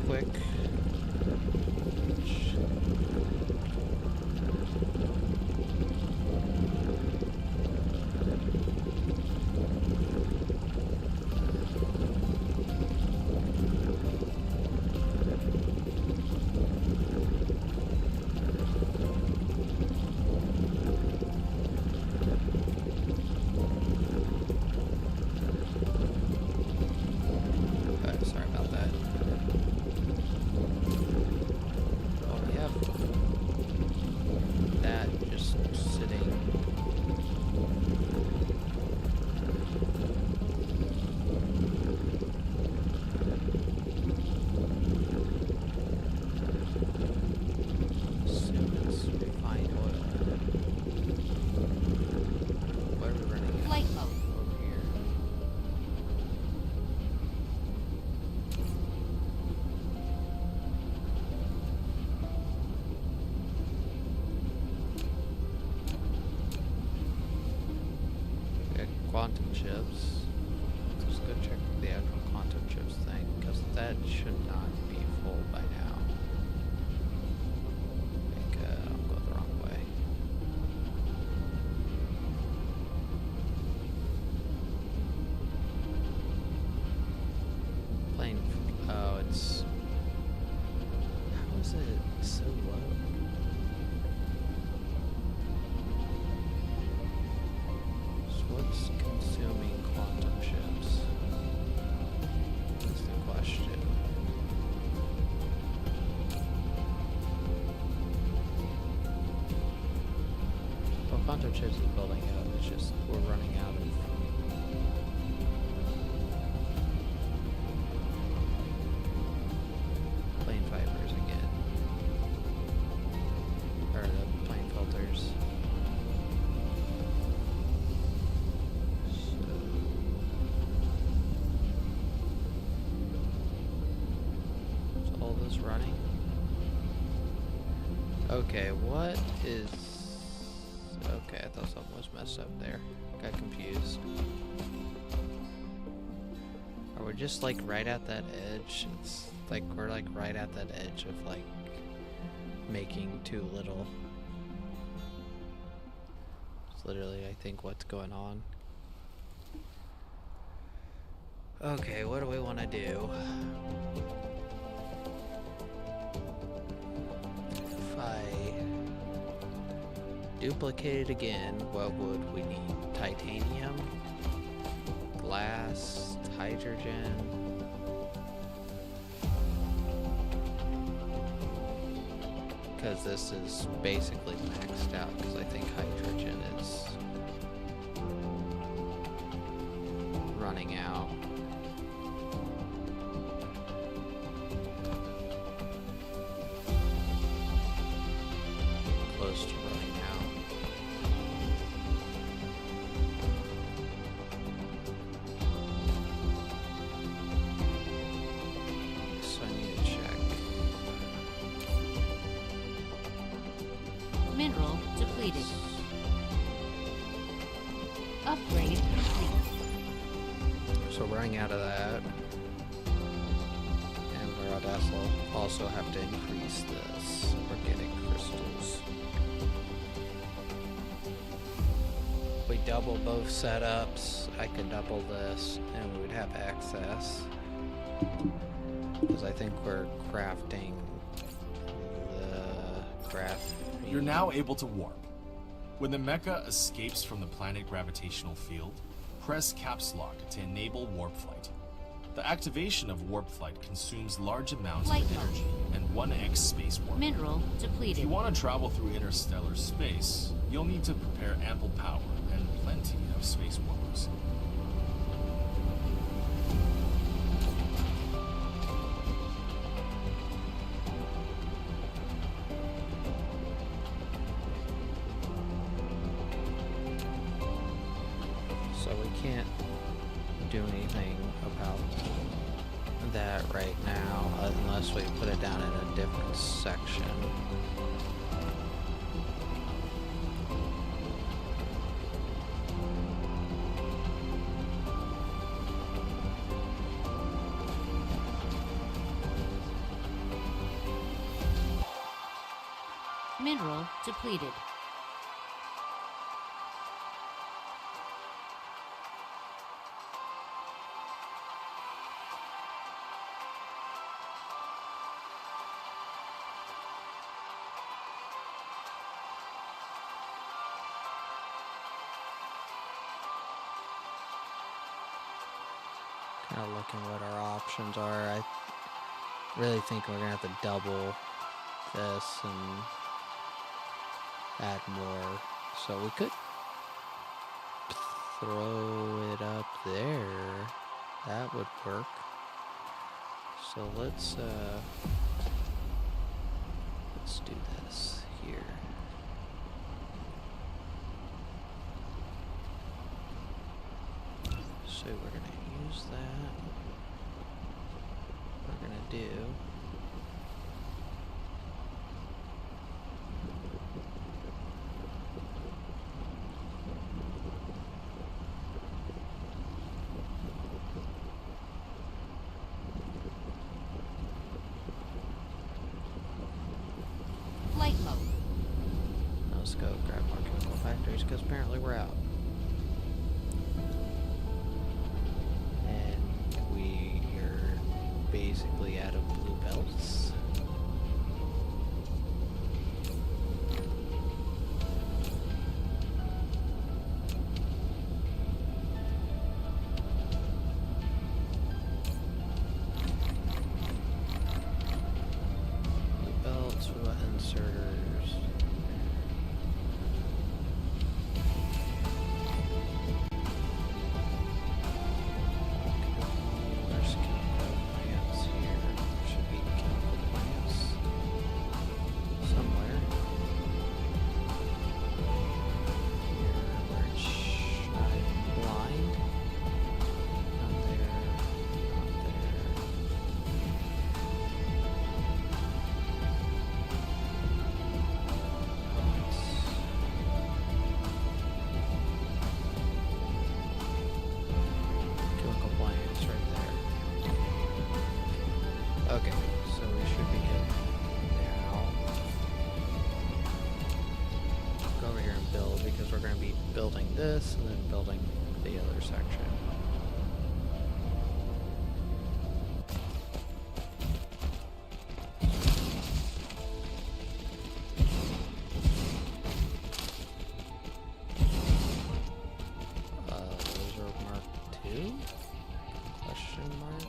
quick. Sorry about that. Oh, we have that just sitting. Assume it's refined oil. What are we running at? Flight mode. Over here. Quantum chips. Let's go check the actual quantum chips thing, because that should not be full by now. I think I'm going the wrong way. Plane. Oh, it's. How is it so low? What's consuming quantum chips? That's the question. Well, quantum chips is building up. It's just we're running out of. Plane fibers again. Or the plane filters. All this running. Okay, what is... Okay, I thought something was messed up there. Got confused. Are we just like right at that edge? It's like we're like right at that edge of like making too little. It's literally, I think, what's going on. Okay, what do we want to do? If I duplicate it again, what would we need? Titanium, glass, hydrogen. Because this is basically maxed out, because I think hydrogen is running out. Close to running out. So I need to check. Mineral depleted. Upgrade complete. So running out of that. And we're also have to increase this organic crystals. We double both setups, I could double this and we would have access. Because I think we're crafting the craft. You're now able to warp. When the mecha escapes from the planet gravitational field, press caps lock to enable warp flight. The activation of warp flight consumes large amounts Flight of mode. energy and 1x space warp. Mineral If depleted. you want to travel through interstellar space, you'll need to prepare ample power and plenty of space warpers. So we can't do anything about that right now unless we put it down in a different section. Mineral depleted. Kind of looking what our options are. I really think we're gonna have to double this and add more. So we could throw it up there. That would work. So let's do this here. So we're gonna use that. We're gonna do Flight mode. let's go grab more chemical factories because apparently we're out. And we are basically out of blue belts. Blue belts, we want inserters. There's chemical plants here. Should be chemical plants somewhere. Here, where it shine blind. Not there. Not there. Chemical plants right there. Okay, so we should be good now. Go over here and build because we're going to be building this and then building the other section. Those are Mark II? Question mark?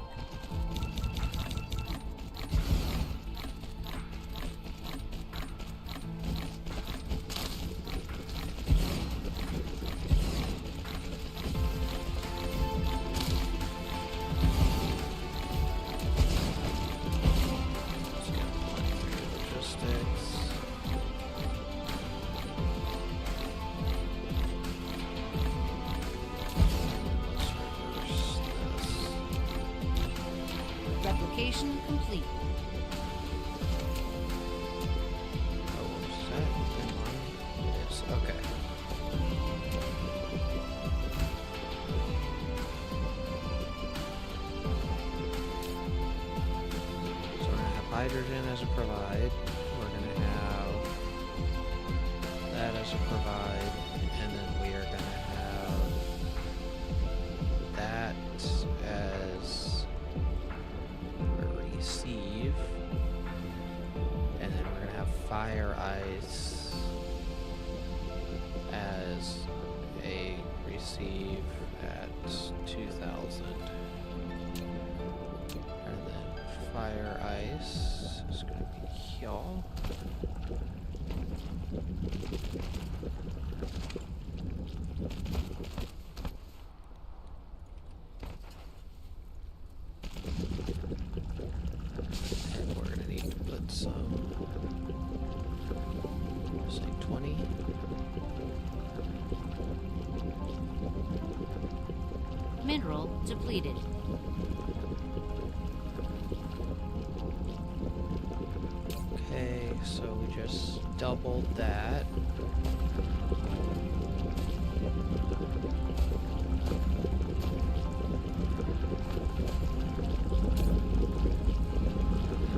Let's get planetary logistics. Let's reverse this. Replication complete. Oh, what was that? Never mind. It is. Okay. So we're gonna have hydrogen as a provide. We're gonna have that as a provide, and then we are gonna have that as a receive, and then we're gonna have fire ice as a receive at 2000. And then fire ice is going to be here. And we're going to need to put some, say 20. Mineral depleted. Okay, so we just doubled that. So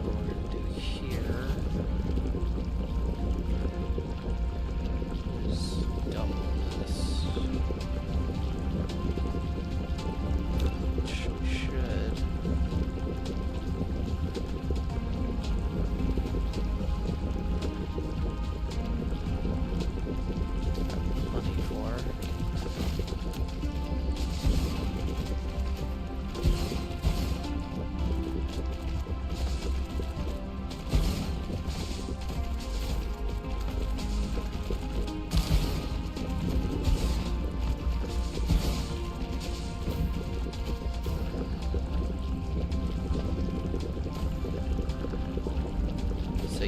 what we're gonna do here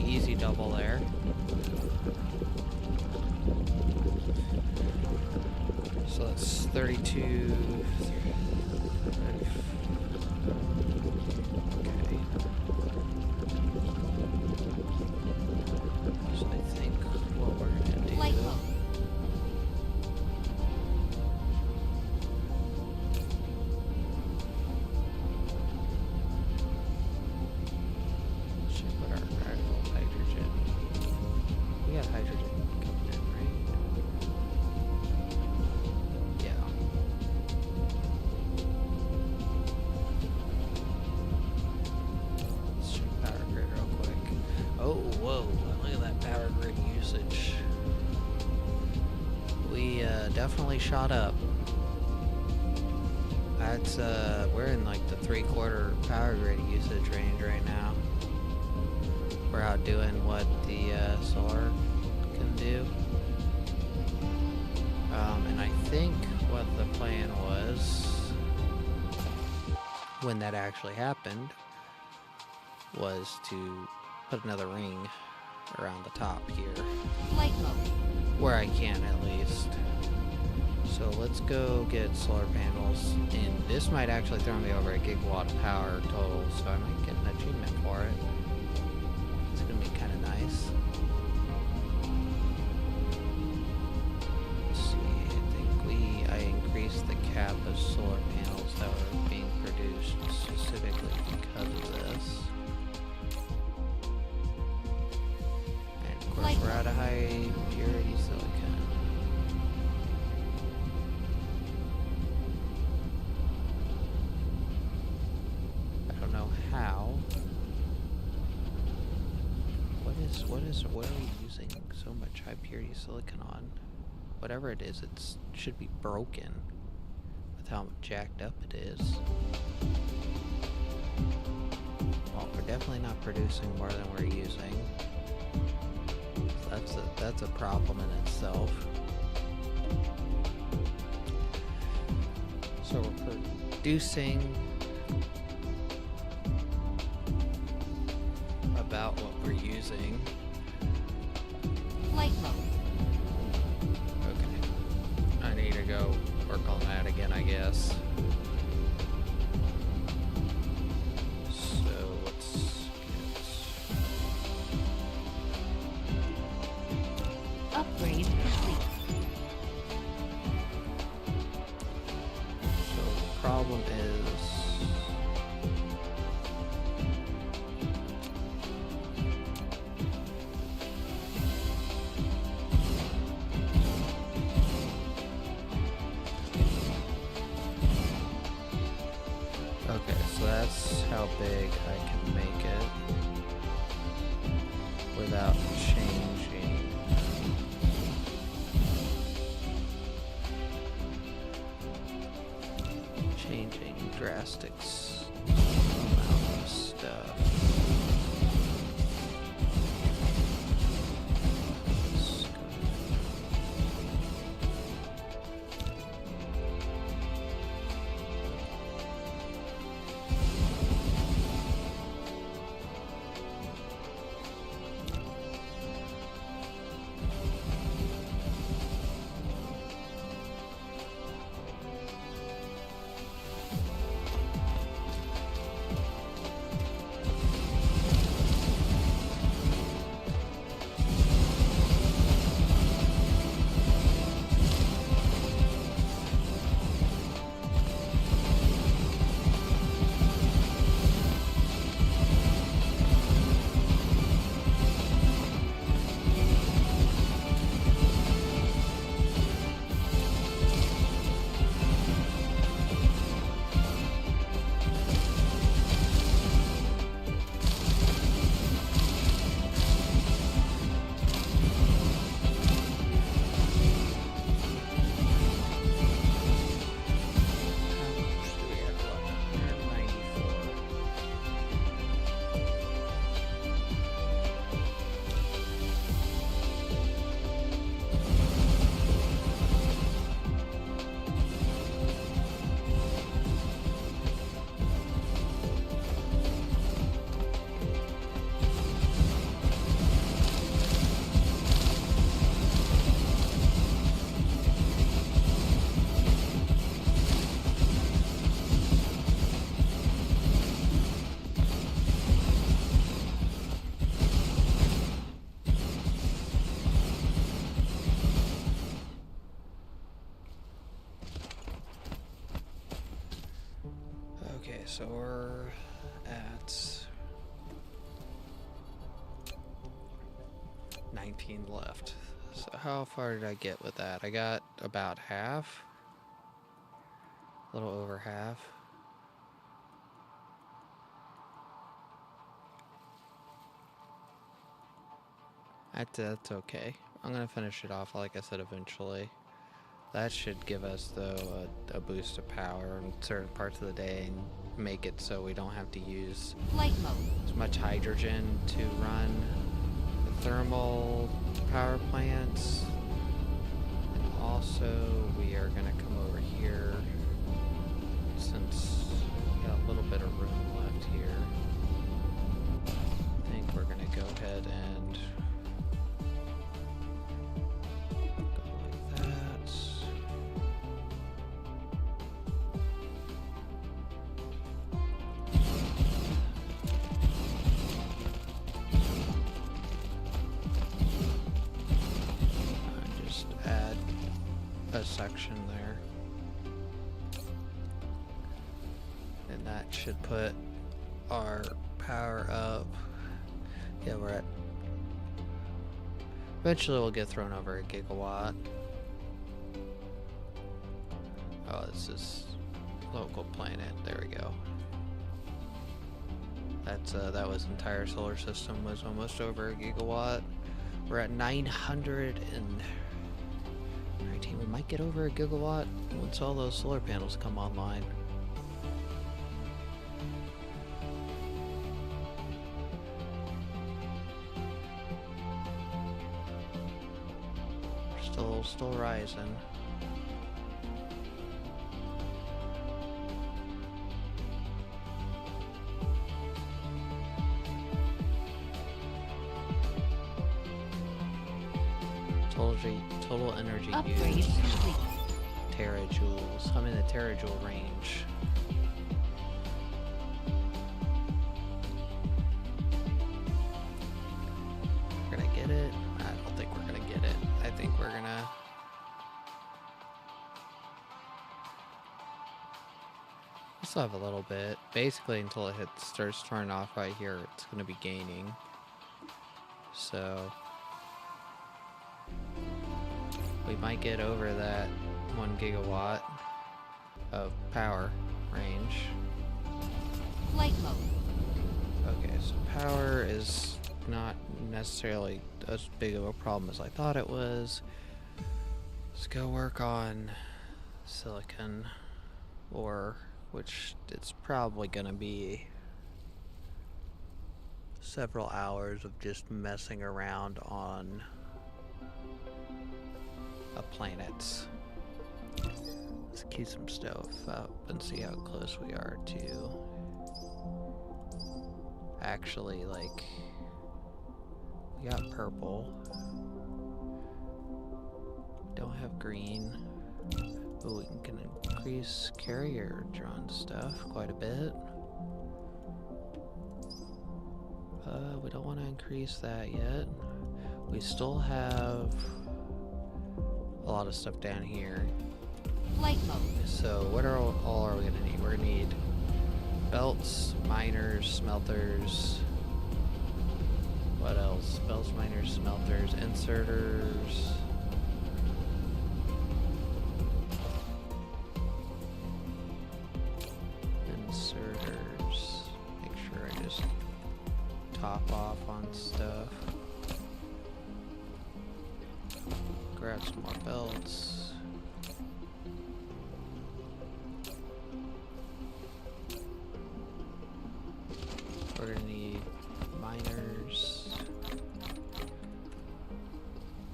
easy double there. So that's 32. Okay. So I think what we're gonna do. Light mode. Should put our actual hydrogen. We got hydrogen coming in, right? Yeah. Let's check power grid real quick. Oh, whoa! Look at that power grid usage. We definitely shot up. That's we're in like the 3/4 power grid usage range right now. We're outdoing what the solar can do. And I think what the plan was, when that actually happened, was to put another ring around the top here, Light mode. where I can at least. So let's go get solar panels, and this might actually throw me over a gigawatt of power total, so I might get an achievement for it. It's gonna be kind of nice. Let's see, I think I increased the cap of solar panels that were being produced specifically because of this. And of course we're out of high purity silicon. I don't know how. What are we using so much high purity silicon on? Whatever it is, it should be broken with how jacked up it is. Well, we're definitely not producing more than we're using. So that's a problem in itself. So we're producing about what we're using. Light mode. Okay. I need to go work on that again, I guess. So let's Upgrade complete. So the problem is okay, so that's how big I can make it without changing drastic amount of stuff. so we're at 19 left. So how far did I get with that? I got about half. A little over half. That's okay. I'm gonna finish it off, like I said, eventually. That should give us, though, a boost of power in certain parts of the day and make it so we don't have to use Flight mode. as much hydrogen to run the thermal power plants. And also, we are going to come over here, since we got a little bit of room left here. I think we're going to go ahead and section there, and that should put our power up. Yeah, we're at, eventually we'll get thrown over a gigawatt. Oh, this is local planet. There we go. That's that was entire solar system was almost over a gigawatt. We're at 900 and we might get over a gigawatt once all those solar panels come online. Still rising. Total energy Upgrade used. complete. Terajoules. I'm in the terajoule range. We're gonna get it? I don't think we're gonna get it. I think we're gonna... we still have a little bit. Basically, until it starts turning off right here, it's gonna be gaining. So... we might get over that 1 gigawatt of power range. Flight mode. Okay, so power is not necessarily as big of a problem as I thought it was. Let's go work on silicon ore, which it's probably gonna be several hours of just messing around on a planet. Let's keep some stuff up and see how close we are to actually, like, we got purple, don't have green, but we can increase carrier drone stuff quite a bit. We don't want to increase that yet. We still have a lot of stuff down here. Flight mode. So what are all are we gonna need? We're gonna need belts, miners, smelters. What else? Belts, miners, smelters, inserters. Inserters. Make sure I just top off on stuff. Grab some more belts. We're gonna need miners.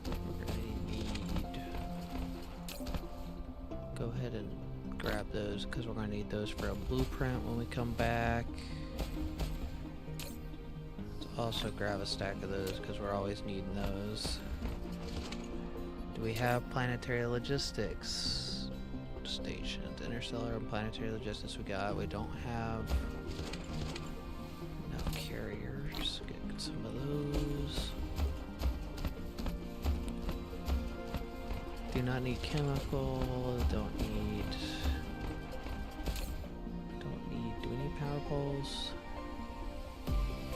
We're gonna need... go ahead and grab those because we're gonna need those for a blueprint when we come back. Let's also grab a stack of those because we're always needing those. We have planetary logistics stations, interstellar and planetary logistics we don't have no carriers. Get some of those. Do not need chemical, do we need poles.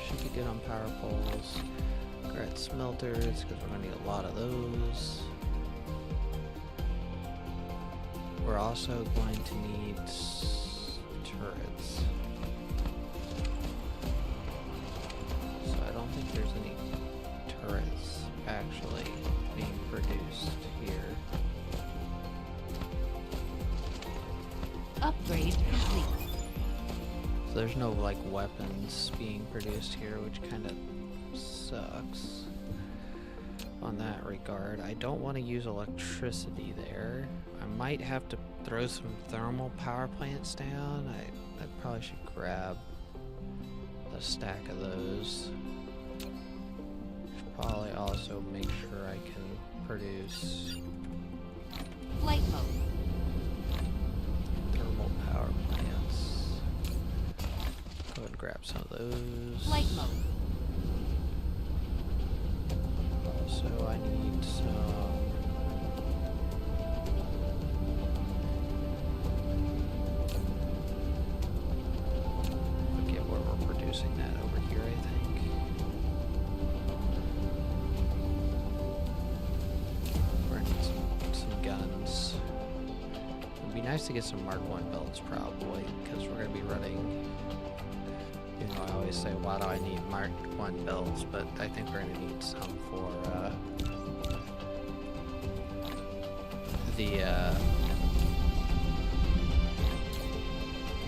Should be good on power poles. Grab smelters, because we're going to need a lot of those. We're also going to need turrets. So I don't think there's any turrets actually being produced here. Upgrade complete. So there's no like weapons being produced here, which kind of sucks on that regard. I don't want to use electricity there. I might have to throw some thermal power plants down. I probably should grab a stack of those. Should probably also make sure I can produce Flight mode. thermal power plants. Go ahead and grab some of those. Flight mode. So I need some. Forget where we're producing that over here, I think. We're gonna need some guns. It'd be nice to get some Mark 1 belts probably, because we're gonna be running. You know, I always say, why do I need Mark 1 belts? But I think we're gonna need some for the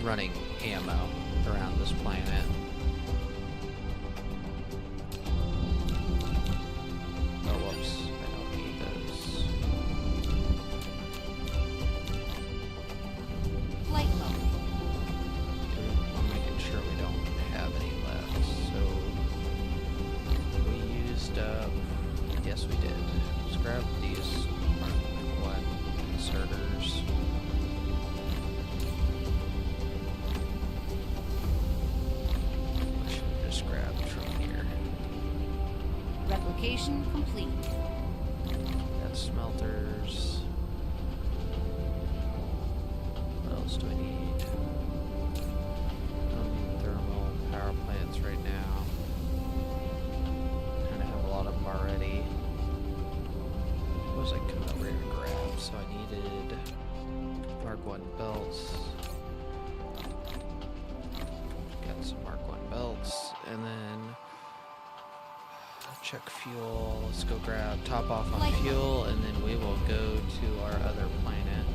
running ammo around this planet. Oh, whoops. I don't need those. Flight mode. I'm making sure we don't have any left. So we used up. Yes, we did. Let's grab these Mark 1 inserters. Which we just grabbed from here. Replication complete. Got smelters. What else do we need? I don't need thermal power plants right now. Kind of have a lot of them already. What was I coming over here to grab? So I needed Mark 1 belts. Got some Mark 1 belts. And then check fuel. Let's go grab top off on fuel, and then we will go to our other planet,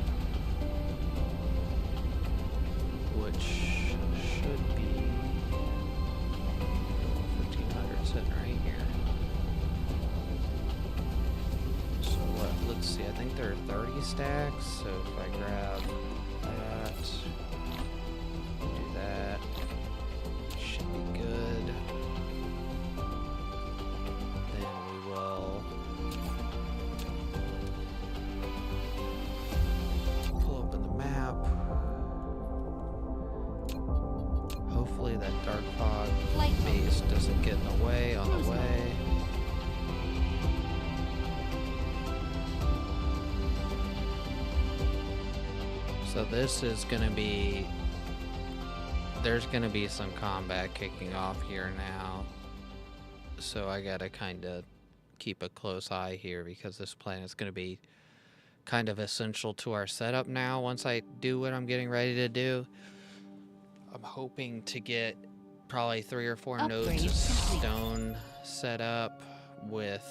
which should be 1500 sitting right here. So what? Let's see. I think there are 30 stacks. So if I grab that, do that, should be good. Then we will pull open the map. Hopefully that dark fog Flight mode. base doesn't get in the way on the way. So this is gonna be, there's gonna be some combat kicking off here now. So I gotta kind of keep a close eye here, because this planet's gonna be kind of essential to our setup now. Once I do what I'm getting ready to do, I'm hoping to get probably 3 or 4 nodes Upgrade of complete. stone set up with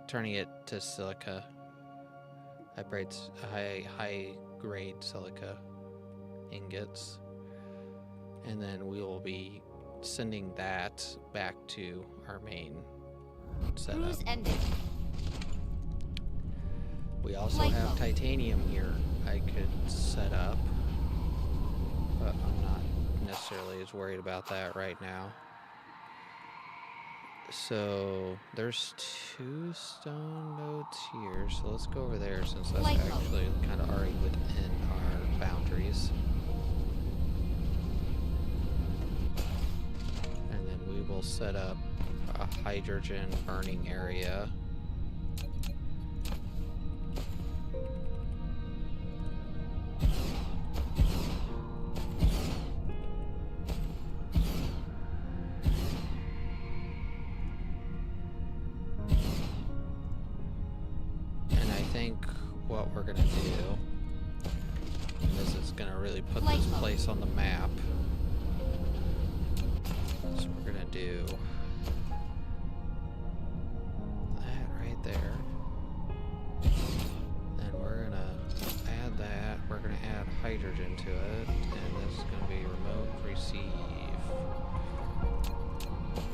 turning it to silica. High grade silica ingots. And then we will be sending that back to our main setup. Cruise ended. We also Flight have mode. titanium here I could set up, but I'm not necessarily as worried about that right now. So there's 2 stone nodes here, so let's go over there since that's Flight mode. actually kind of already within our boundaries. And then we will set up a hydrogen burning area. what we're gonna do. This is gonna really put this place on the map. So we're gonna do that right there. Then we're gonna add that. We're gonna add hydrogen to it, and this is gonna be remote receive.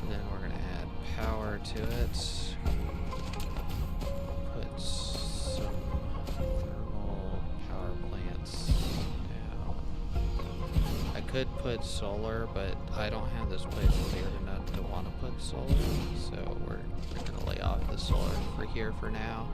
Then we're gonna add power to it. Put some thermal power plants down. I could put solar, but I don't have this place cleared enough to want to put solar, so we're gonna lay off the solar for here for now.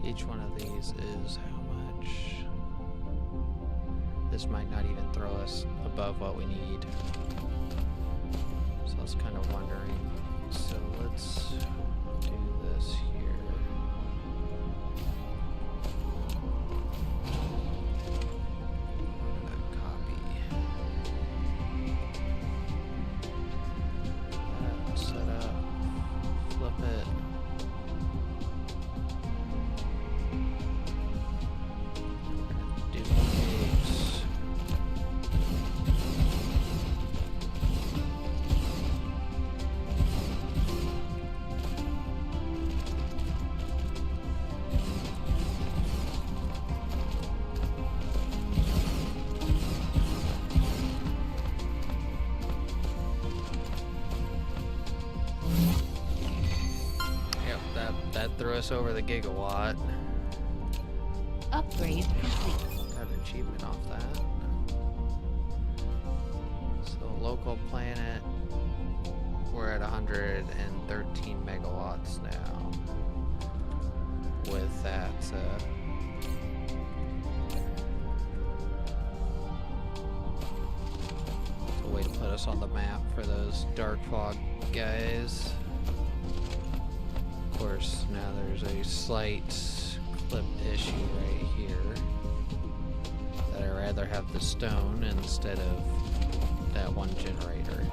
Each one of these is how much? This might not even throw us above what we need. So I was kind of wondering. So let's do this here. We're gonna copy that, set up, flip it. That threw us over the gigawatt. Upgrade complete. Got an achievement off that. So local planet, we're at 113 megawatts now. With that, it's a way to put us on the map for those dark fog guys. Of course, now there's a slight clip issue right here. That I'd rather have the stone instead of that one generator.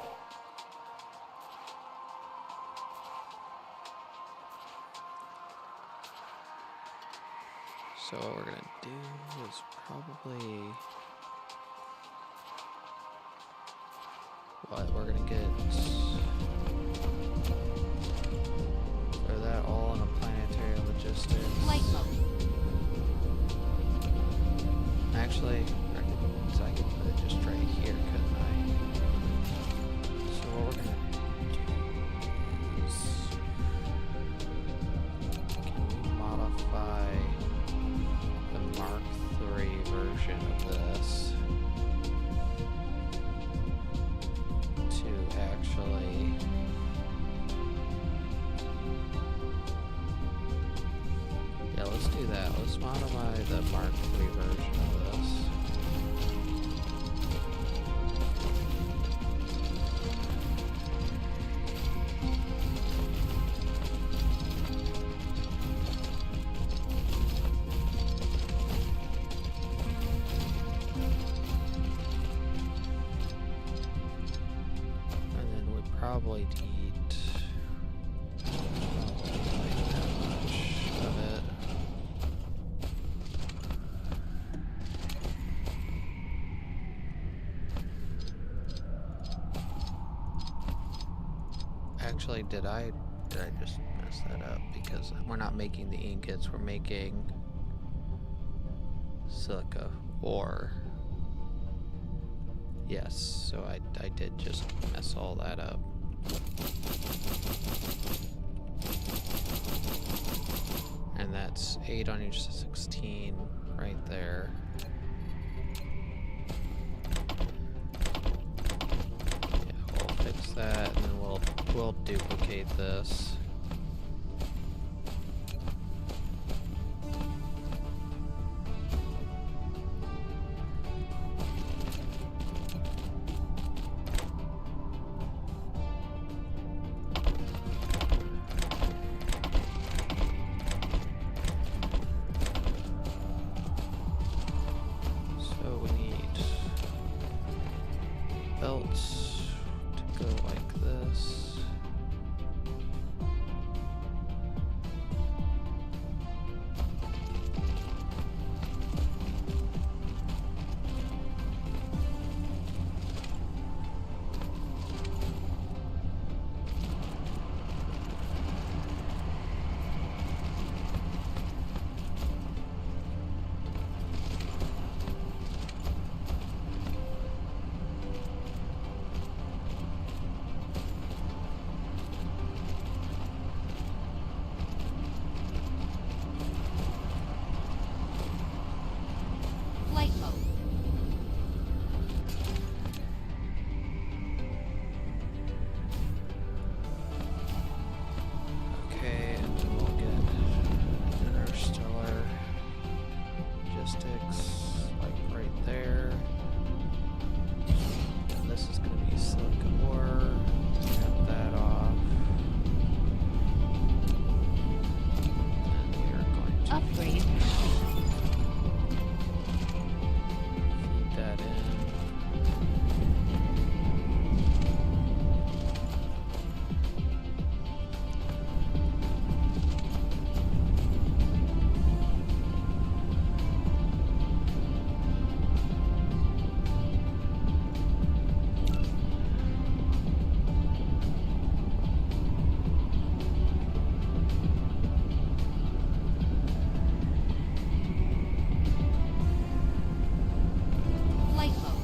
So what we're gonna do is probably we're gonna get throw that all in a planetary logistics. Flight mode. Actually, I could put it just right here, couldn't I? So what we're gonna do is, can we modify the Mark III version of this? Yeah, let's do that. Let's modify the Mark III version of this. And then we probably need like that much of it. Actually, did I just mess that up? Because we're not making the ingots, we're making silica ore. Yes, so I did just mess all that up. And that's 8 on each 16 right there. Yeah, we'll fix that and then we'll duplicate this. So we need belts to go like this. Flight mode. Okay, and then we'll get interstellar logistics like right there. And this is going to be silica ore. Tap that off. And we are going to Upgrade. feed that in. Flight mode.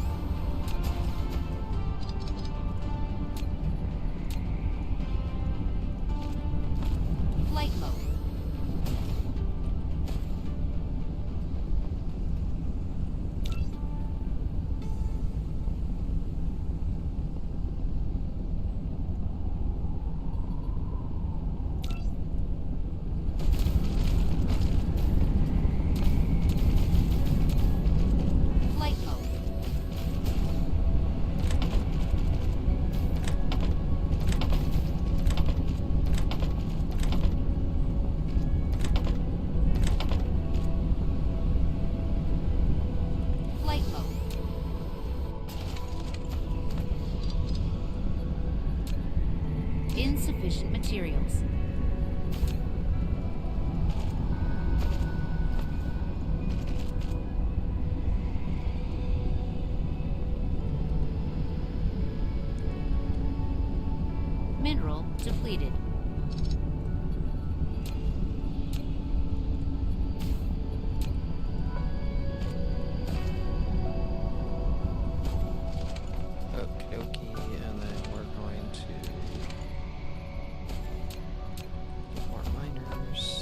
Flight mode. Flight mode. Flight mode. Insufficient materials. Mineral depleted. Okie dokie, and then we're going to get more miners.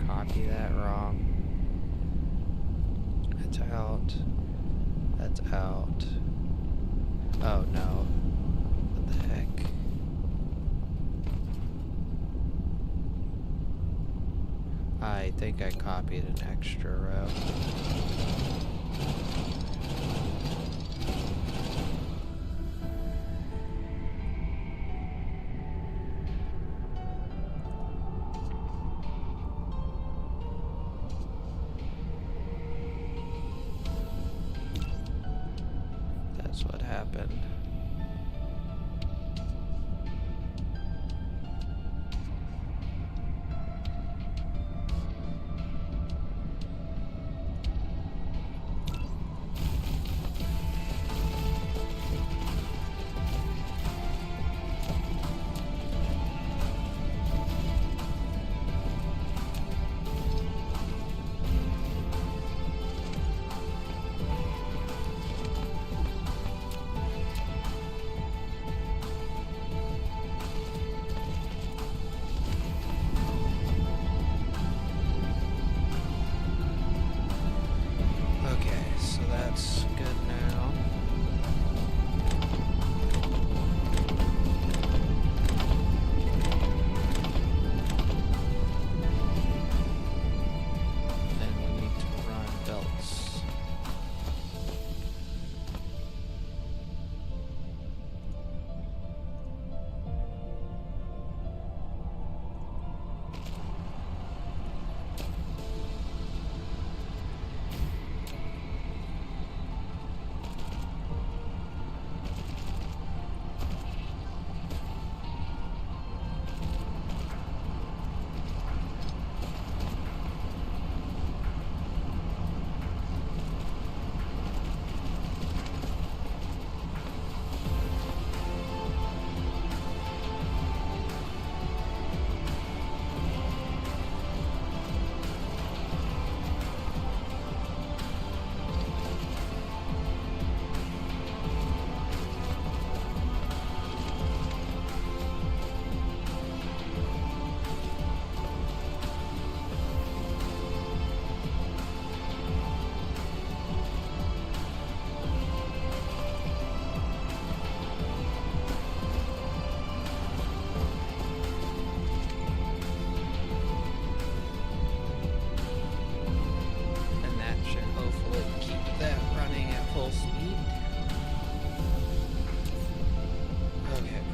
copy that wrong? That's out. That's out. Oh no. What the heck? I think I copied an extra row. That's what happened. That's good now. Then we need to run belts.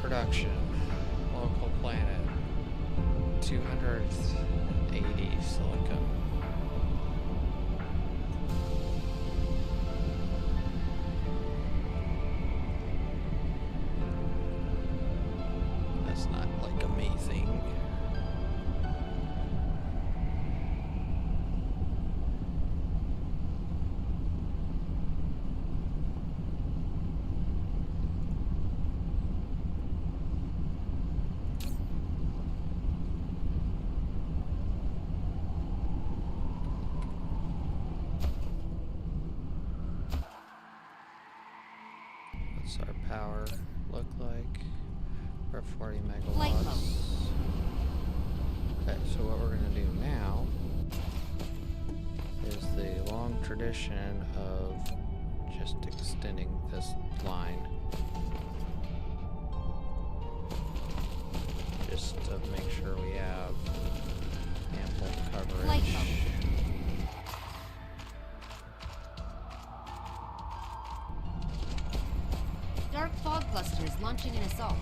Production. Local planet. 280 silicon. That's not like amazing. What's our power look like? We're at 40 Light megawatts. mode. Okay, so what we're gonna do now is the long tradition of just extending this line. Just to make sure we have ample coverage. Light mode. Dark fog clusters launching an assault.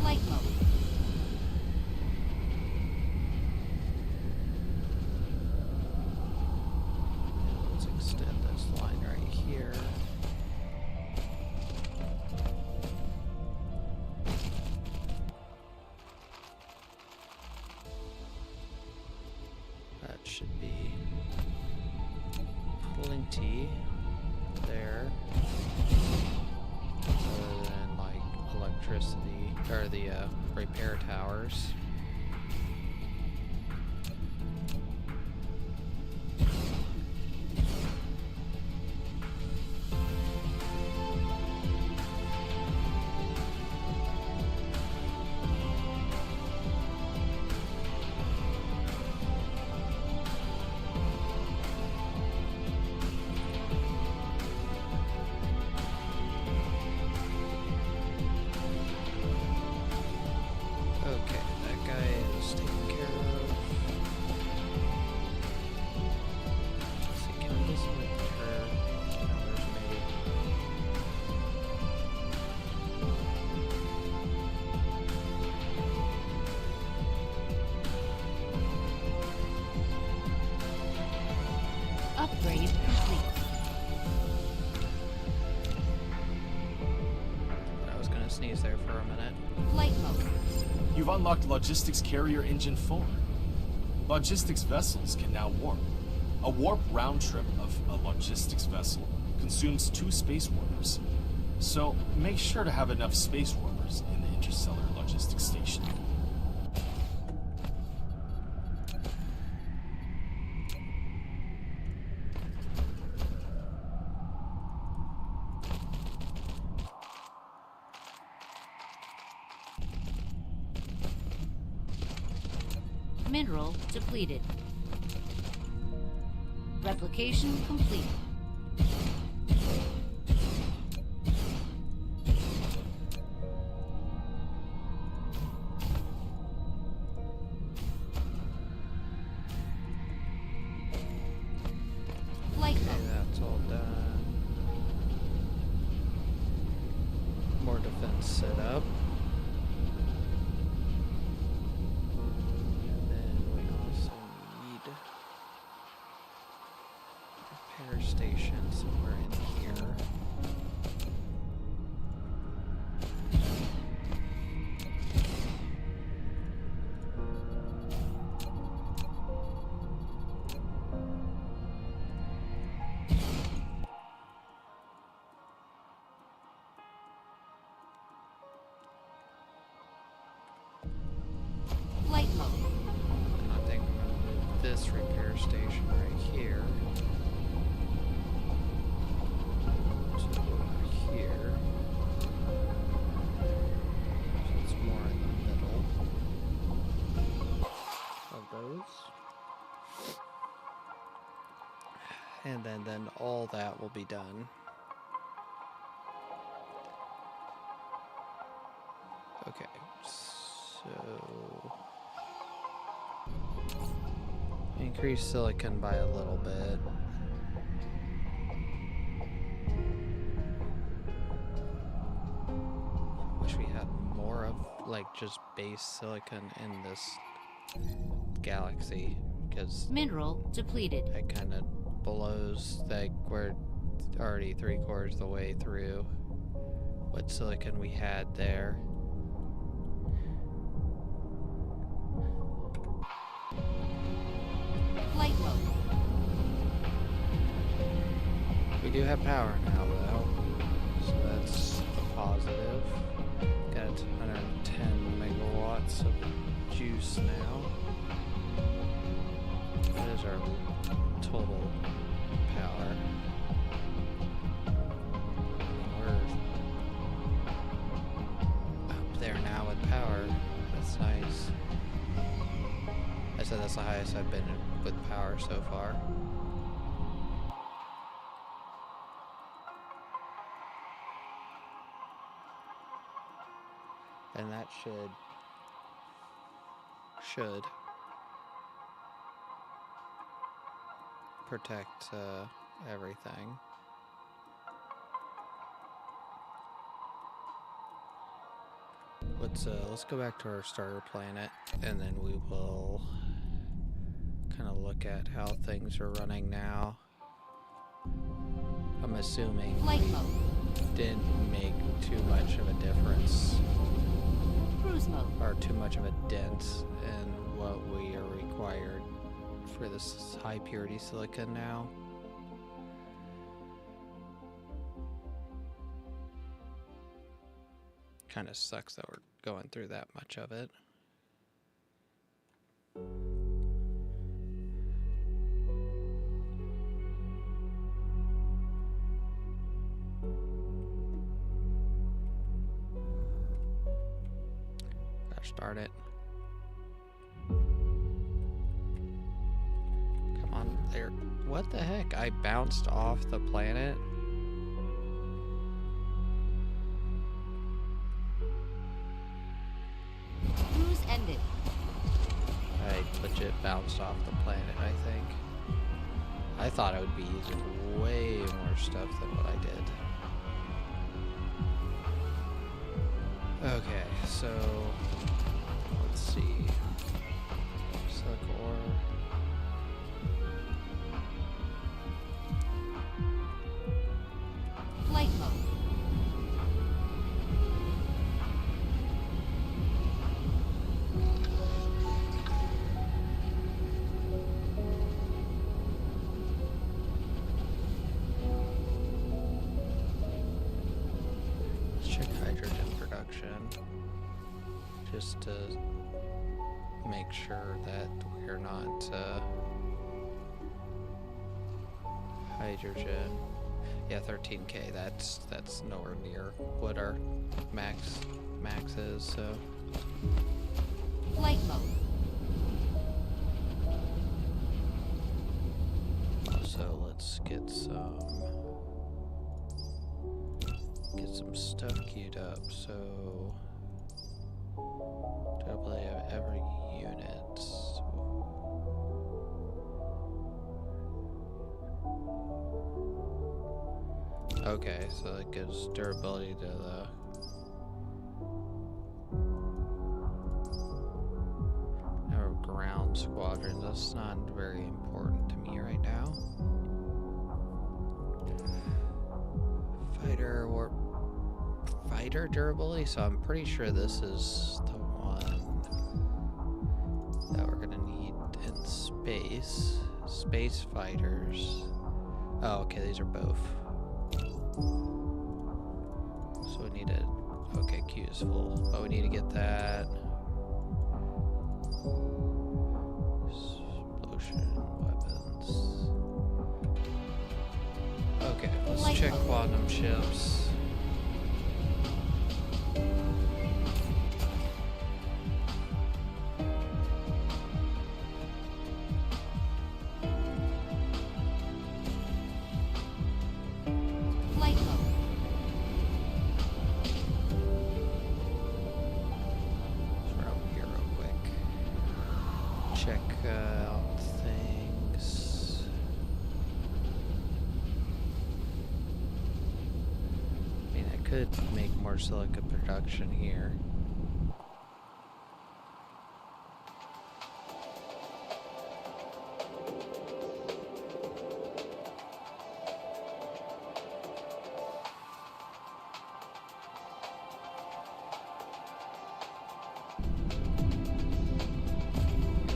Light mode. should be plenty there. Other than like electricity or the repair towers. Okay, that guy is taken care of. Let's see, can this repair towers maybe? Upgrade complete. I was gonna sneeze there for a minute. Flight mode. You've unlocked Logistics Carrier Engine 4. Logistics vessels can now warp. A warp round trip of a logistics vessel consumes 2 space warpers. So make sure to have enough space warpers in the interstellar logistics station. Mineral depleted. Replication complete. Flight Okay, mode. that's all done. More defense set up. And then we also need a repair station somewhere in here. Flight mode. And I think I'm going to move this repair station right here to over here. So it's more in the middle of those. And then all that will be done. Okay, so increase silicon by a little bit. Wish we had more of like just base silicon in this galaxy, because Mineral depleted. that kind of blows, like we're already 3/4 of the way through what silicon we had there. Flight mode. We do have power now though, so that's a positive. Got 110 megawatts of juice now. What is our total power? We're up there now with power. That's nice. I said that's the highest I've been with power so far. And that should protect everything. Let's go back to our starter planet, and then we will kind of look at how things are running now. I'm assuming Flight we mode. didn't make too much of a difference Cruise mode. or too much of a dent in what we are required for this high purity silicon now. Kind of sucks that we're going through that much of it. Gosh darn it. Come on there. What the heck? I bounced off the planet? Cruise ended. I legit bounced off the planet, I think. I thought I would be using way more stuff than what I did. Okay, so let's see. Silica ore. Flight mode. Let's check hydrogen production. Just to make sure that we're not hydrogen. Yeah, 13K. That's nowhere near what our max is. So Flight mode. so let's get some stuff queued up. So double of every unit. Okay, so that gives durability to the our ground squadrons. That's not very important to me right now. Fighter durability, so I'm pretty sure this is the one that we're gonna need in space. Space fighters. Oh, okay, these are both. So we need to, okay, Q is full, but we need to get that. Explosion weapons. Okay, let's check quantum chips. Flight mode. Let's run here real quick. Check out things. I mean, I could make more silica production here.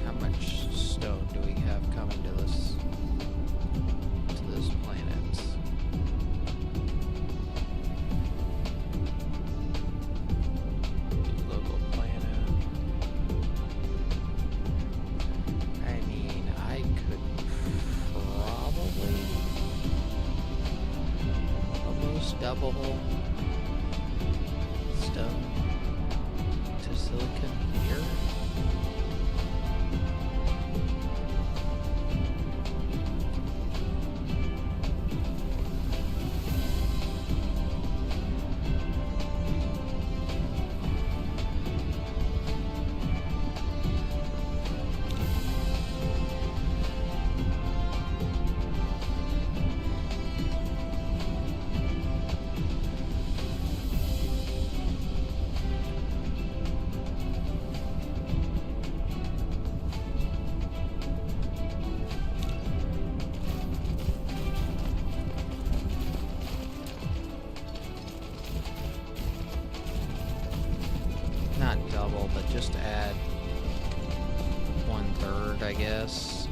How much stone do we have coming to this planet? Local planet. I mean, I could probably almost double stone to silicon here. Not double, but just add 1/3, I guess.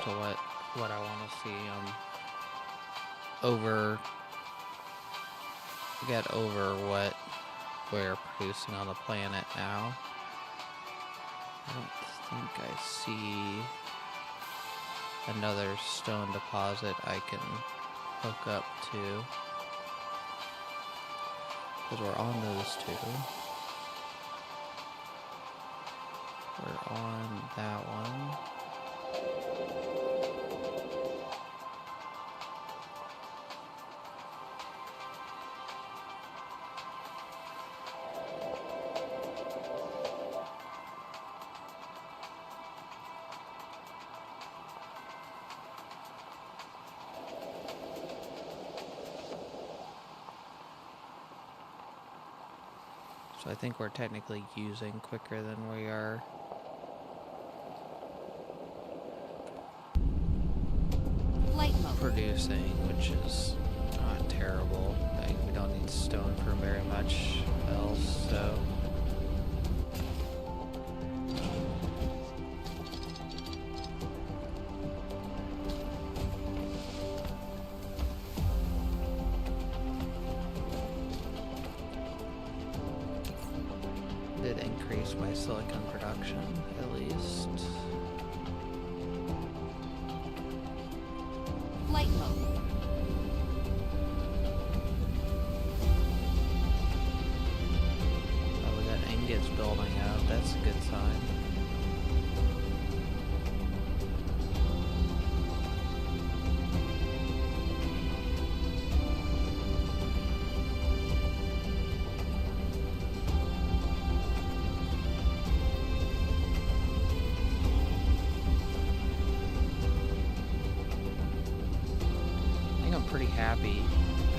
to what I want to see. Get over what we're producing on the planet now. I don't think I see another stone deposit I can hook up to, because we're on those two. We're on that one. So I think we're technically using quicker than we are Flight mode. producing, which is not terrible. We don't need stone for very much else, so. Did increase my silicon production, at least. Flight mode. Oh, we got ingots building up. That's a good sign. Pretty happy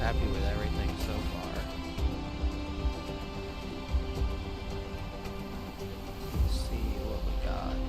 with everything so far. Let's see what we got.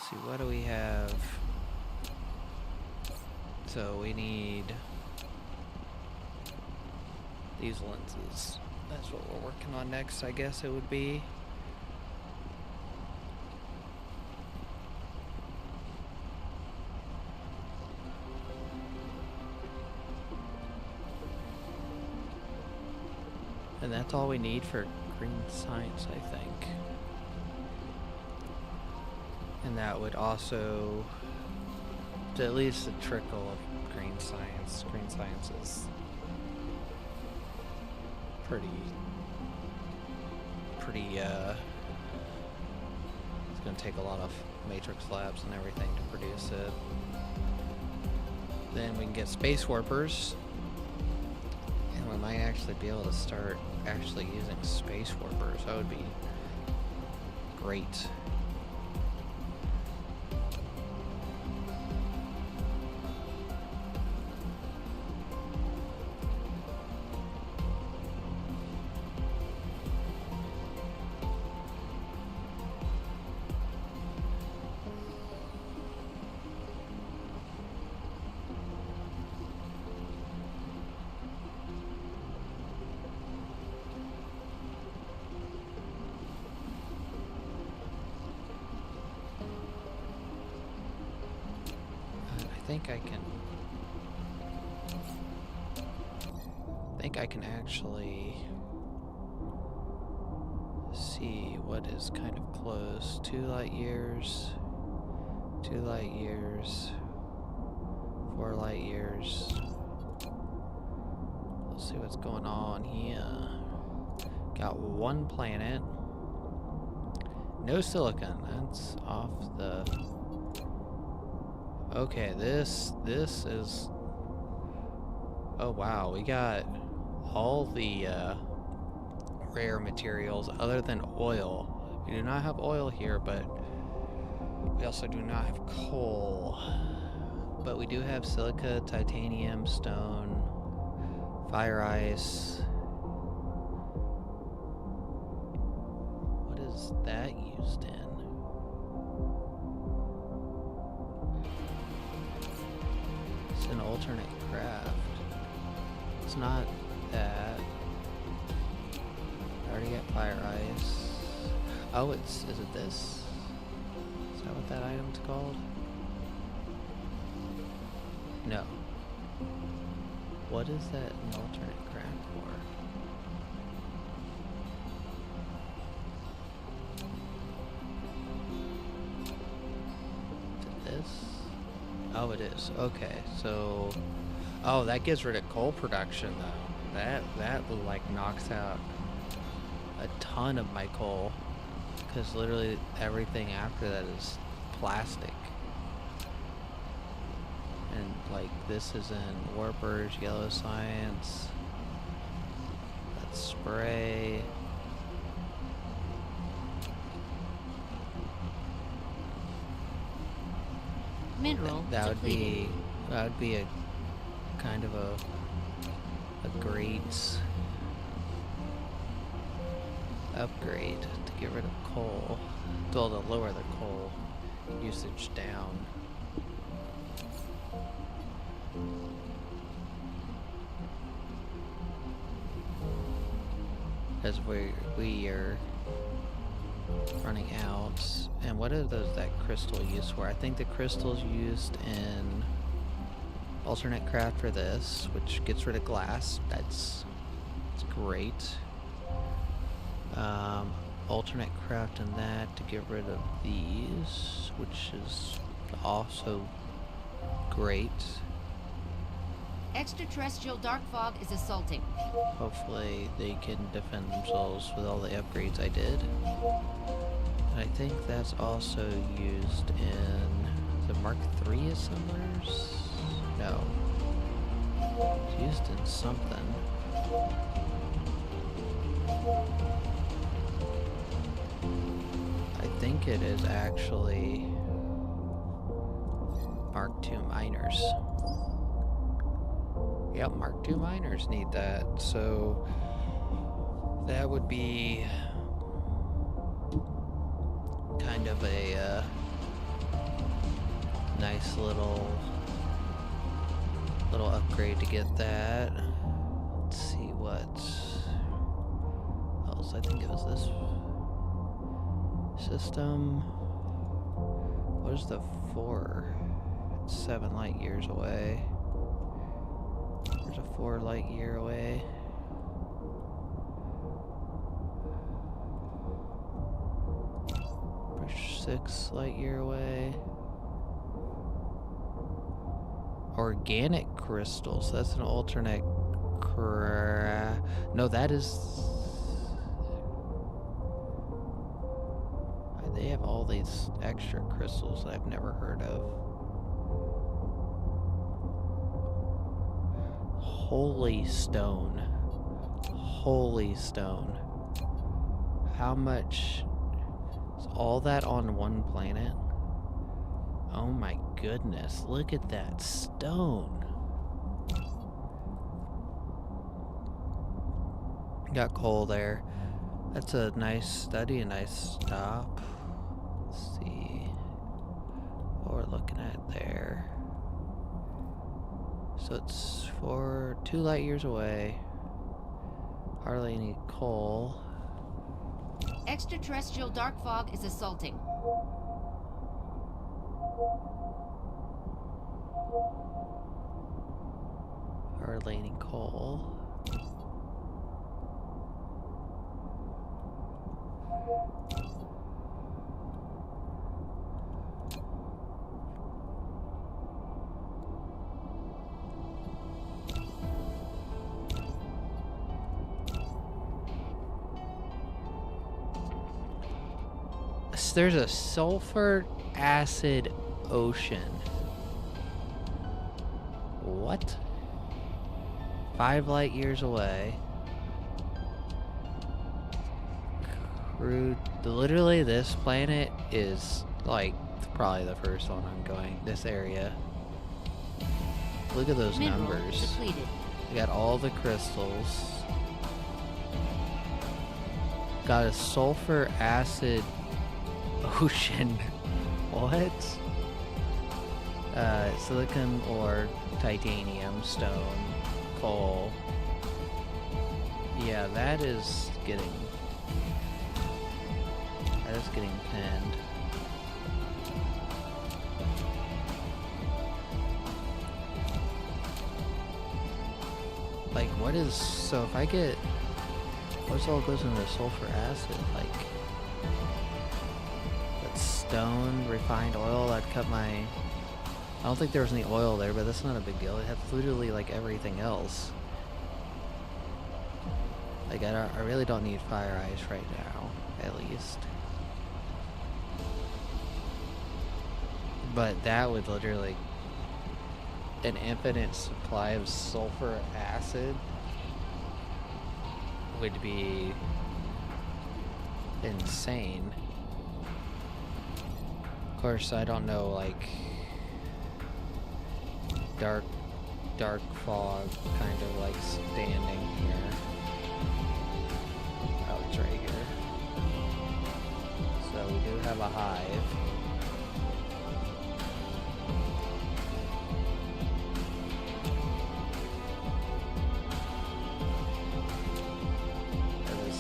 See, what do we have? So we need these lenses. That's what we're working on next, I guess it would be. And that's all we need for green science, I think. And that would also, at least a trickle of green science. Green science is pretty, it's going to take a lot of matrix labs and everything to produce it. Then we can get space warpers. And we might actually be able to start actually using space warpers. That would be great. I think I can actually see what is kind of close. 2 light years, 2 light years, 4 light years. Let's see what's going on here. Got 1 planet. No silicon. That's off the... Okay, this is... Oh wow, we got all the rare materials other than oil. We do not have oil here, but we also do not have coal. But we do have silica, titanium, stone, fire ice. What is that used in? It's an alternate craft. It's not that. I already got fire ice. Oh, is it this? Is that what that item's called? No. What is that an alternate craft for? Is it this? Oh, it is. Okay, so... Oh, that gets rid of coal production, though. That like knocks out a ton of my coal, because literally everything after that is plastic. And like this is in warpers, yellow science. That's spray. Mineral That would depleted. be a kind of a great upgrade to get rid of coal. Well, to lower the coal usage down. As we are running out. And what are that crystal used for? I think the crystal's used in alternate craft for this, which gets rid of glass. That's great. Alternate craft in that to get rid of these, which is also great. Extraterrestrial dark fog is assaulting. Hopefully they can defend themselves with all the upgrades I did. And I think that's also used in the Mark III assemblers? No. It's used in something. I think it is actually Mark II miners. Yep, Mark II miners need that, so that would be kind of a nice little upgrade to get that. Let's see what else. I think it was this system. What is the 4? It's 7 light years away. There's a 4 light year away. Push 6 light year away. Organic crystals. That's an alternate no, that is... They have all these extra crystals that I've never heard of. Holy stone. Holy stone. How much is all that on one planet? Oh my goodness, look at that stone. Got coal there. That's a nice study, a nice stop. Let's see what we're looking at there. So it's 2 light years away. Hardly any coal. Extraterrestrial dark fog is assaulting. Hardly any coal. There's a sulfur acid ocean. What? 5 light years away. Crude. Literally, this planet is like probably the first one I'm going. This area. Look at those Mineral numbers. depleted. We got all the crystals. Got a sulfur acid ocean. What? Silicon ore, titanium, stone, coal. Yeah, that is getting pinned. Like, what is, so if I get, what's all goes into sulfur acid? Like, that's stone, refined oil, that cut my, I don't think there was any oil there, but that's not a big deal. It had literally like everything else. Like, I really don't need fire ice right now, at least. But that would literally, an infinite supply of sulfur acid would be insane. Of course, I don't know, like, dark fog kind of like standing here. Oh, it's right here. So we do have a hive.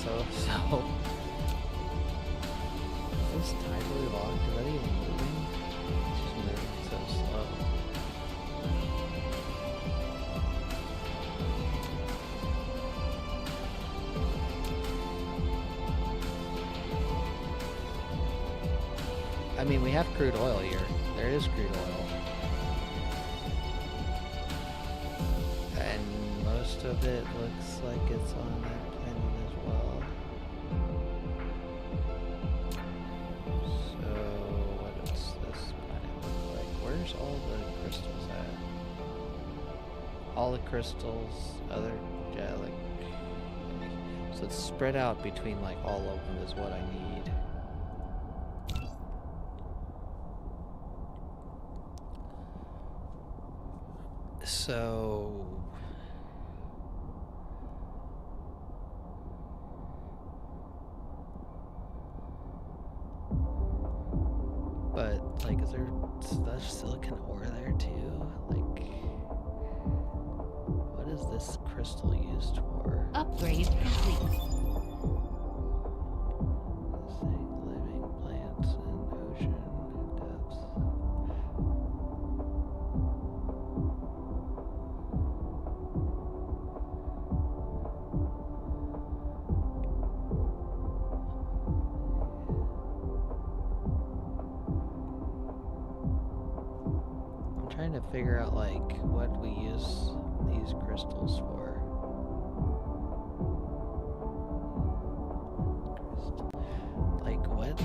So is this tidally locked? Is that even moving? It's just moving so slow. I mean, we have crude oil here. There is crude oil. And most of it looks like it's on that planet as well. So, what does this planet look like? Where's all the crystals at? All the crystals, yeah, like, so it's spread out between like all of them is what I need. So, but like, is there silicon ore there too? Like, what is this crystal used for? Upgrade complete. Living plants and ocean depths. Trying to figure out like what we use these crystals for. Like what?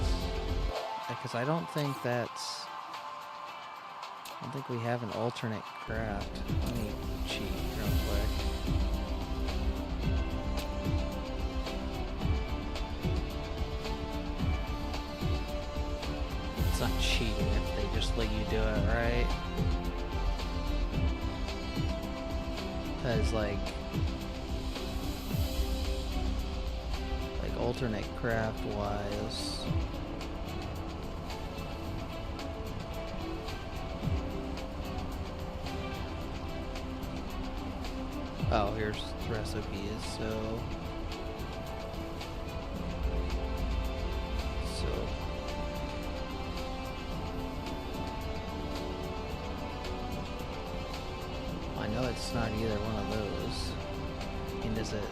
Because I don't think we have an alternate craft. Let me cheat real quick. not cheating if they just let you do it, right? Because like alternate craft wise, oh, here's the recipes. So I know it's not either one of those. I mean, is it?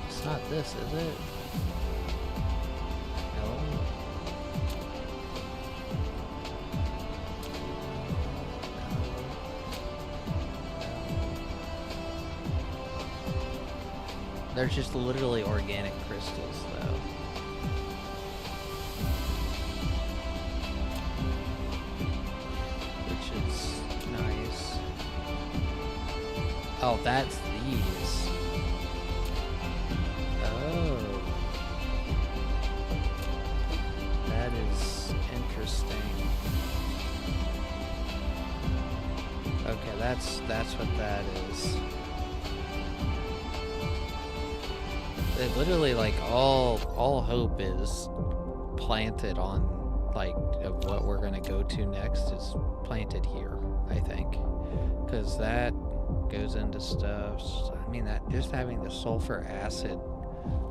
It's not this, is it? No. They're just literally organic crystals, though. Which is nice. Oh, that's these. Oh. That is interesting. Okay, that's what that is. It literally, like, all hope is planted on, like, of what we're gonna go to next is planted here, I think, because that goes into stuff. I mean, that just having the sulfur acid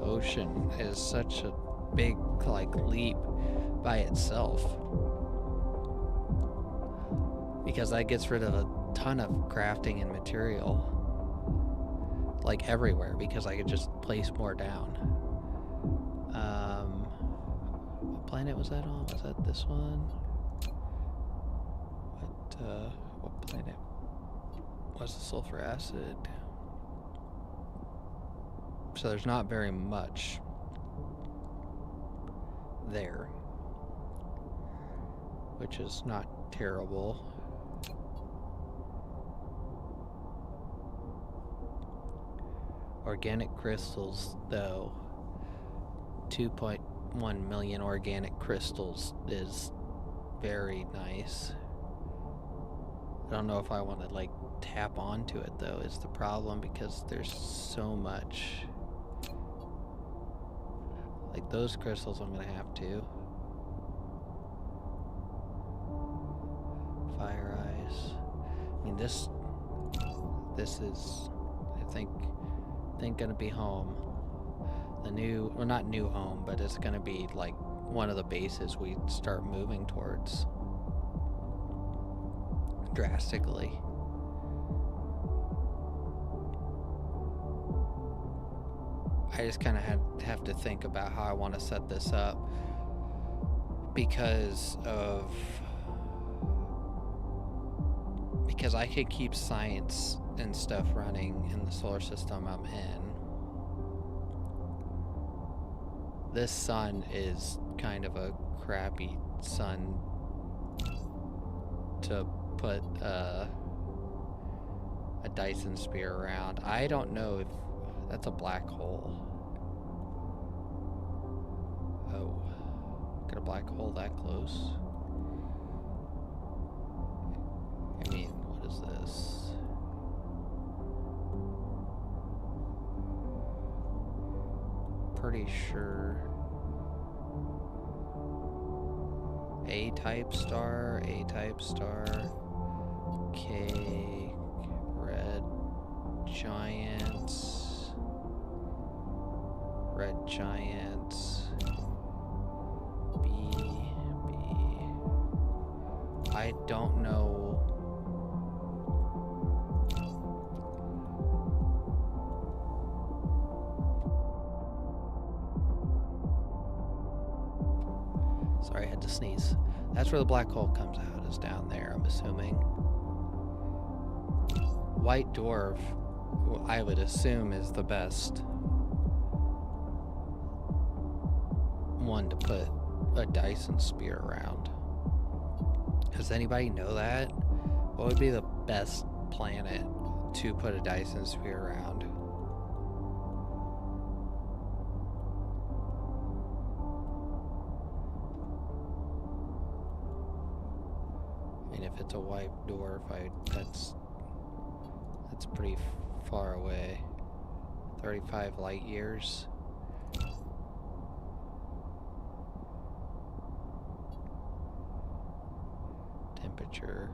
ocean is such a big, like, leap by itself, because that gets rid of a ton of crafting and material, like, everywhere, because I could just place more down. What planet was that on? Was that this one? What planet was the sulfur acid? So there's not very much there, which is not terrible. Organic crystals, though, 2.1 million organic crystals is very nice. I don't know if I want to, like, tap onto it, though, is the problem, because there's so much. Like, those crystals I'm gonna have to. Fire eyes. I mean, this is, I think gonna be home. The new, well, not new home, but it's gonna be like one of the bases we start moving towards drastically. I just kind of have to think about how I want to set this up, because I could keep science and stuff running in the solar system I'm in. This sun is kind of a crappy sun to put a Dyson spear around. I don't know if that's a black hole. Oh, got a black hole that close? I mean, what is this? Pretty sure A-type star, K, red giants, B. I don't know. Sorry, I had to sneeze. That's where the black hole comes out, is down there, I'm assuming. White dwarf, I would assume, is the best one to put a Dyson spear around. Does anybody know that? What would be the best planet to put a Dyson spear around? if it's a white dwarf, that's pretty far away. 35 light years. Temperature.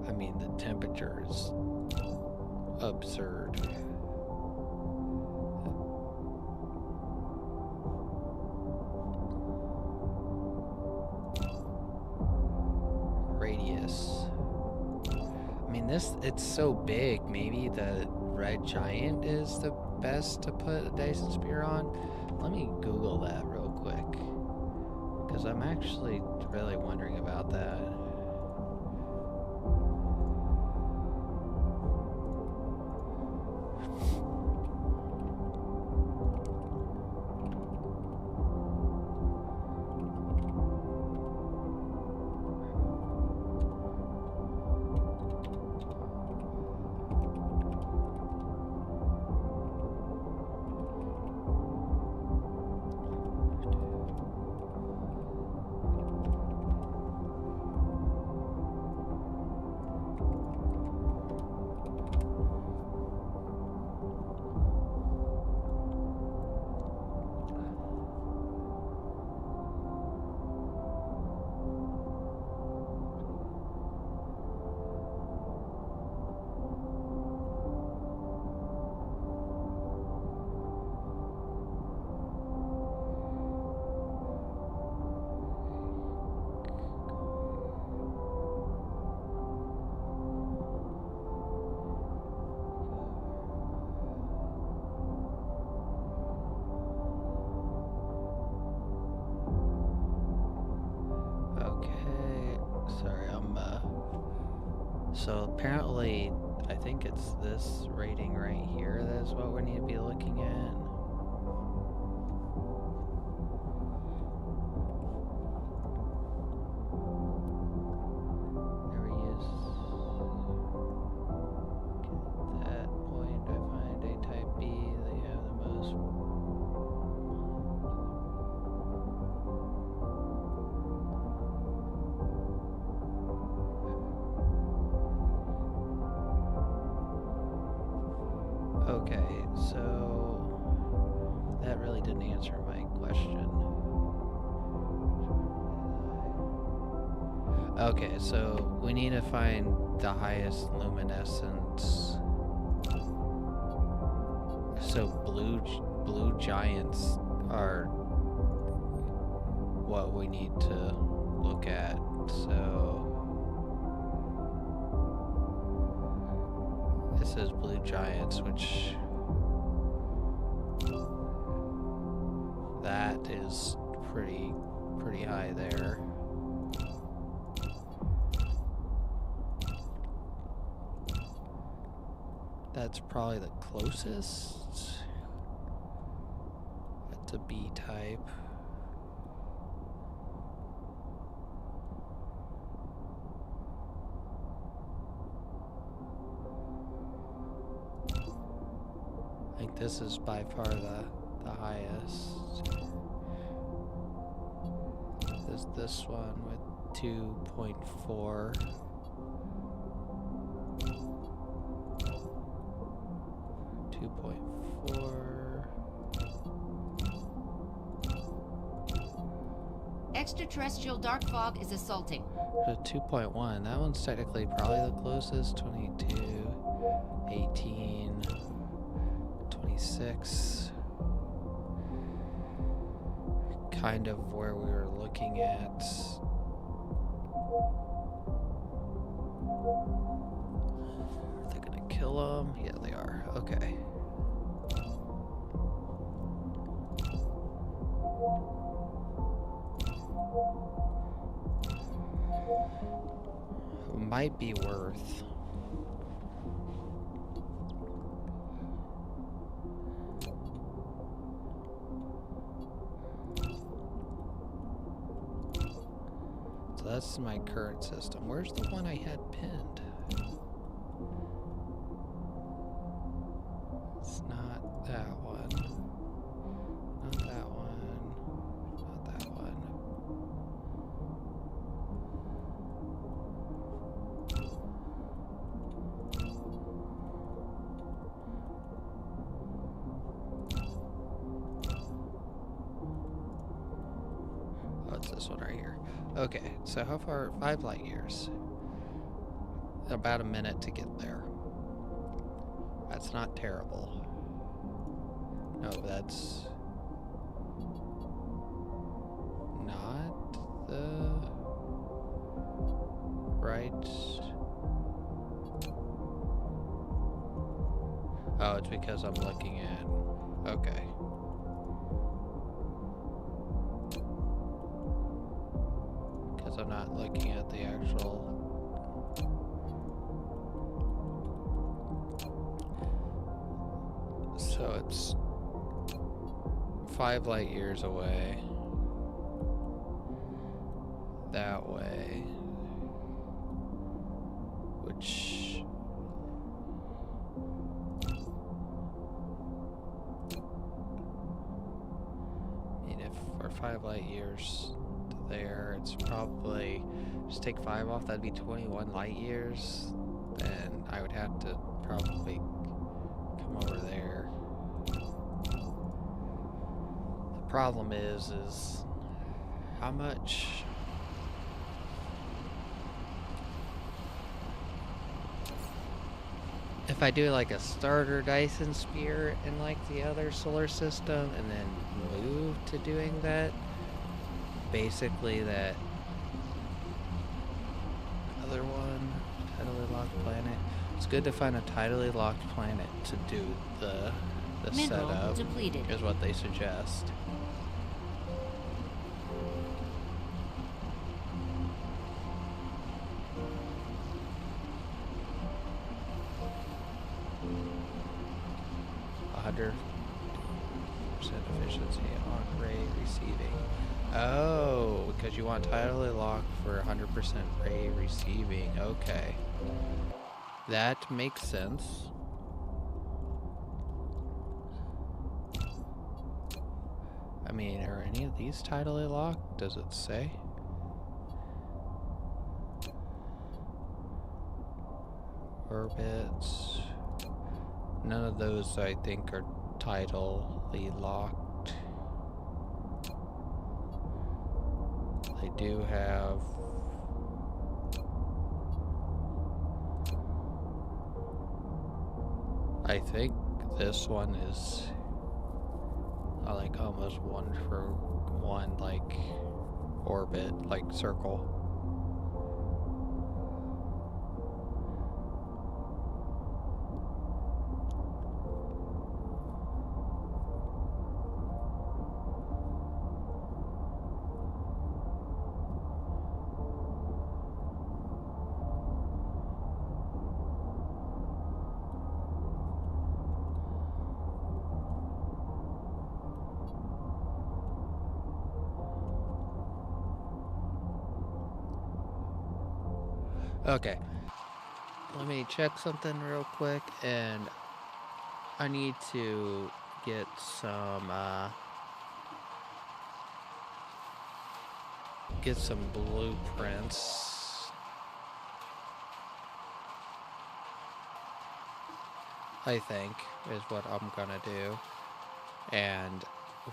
I mean, the temperature is absurd. Radius. I mean, it's so big. Maybe the red giant is the best to put a Dyson spear on. Let me Google that real quick, because I'm actually really wondering about that. So apparently, I think it's this rating right here that is what we need to be looking at. There he is. At that point, I find A type B, they have the most. Okay, so that really didn't answer my question. Okay, so we need to find the highest luminescence. So blue giants are what we need to look at. So it says blue giants, which that is pretty high there. That's probably the closest. That's a B type. I think this is by far the highest. There's this one with 2.4. Extraterrestrial dark fog is assaulting. So 2.1. That one's technically probably the closest. 22, 18, 26. Kind of where we were looking at. Are they gonna kill them? Yeah, they are. Okay. Might be worth. So that's my current system. Where's the one I had pinned? It's not that one. Not that one. Okay, so how far? 5 light years. About a minute to get there. That's not terrible. No, that's not the right. Oh, it's because I'm looking at. Okay. Because I'm not looking at the actual. So it's 5 light years away. That way. Which. I mean, if we're 5 light years to there, it's probably. Just take 5 off, that'd be 21 light years. Then I would have to probably come over there. The problem is how much. If I do like a starter Dyson spear in like the other solar system and then move to doing that, basically that other one, tidally locked planet. It's good to find a tidally locked planet to do the Mineral setup. depleted. Is what they suggest. Percent efficiency on ray receiving. Oh, because you want tidally locked for 100% ray receiving. Okay. That makes sense. I mean, are any of these tidally locked? Does it say? Orbits. None of those, I think, are tidally locked. They do have... I think this one is like almost 1-for-1, like orbit, like circle. Okay, let me check something real quick, and I need to get some blueprints. I think is what I'm gonna do, and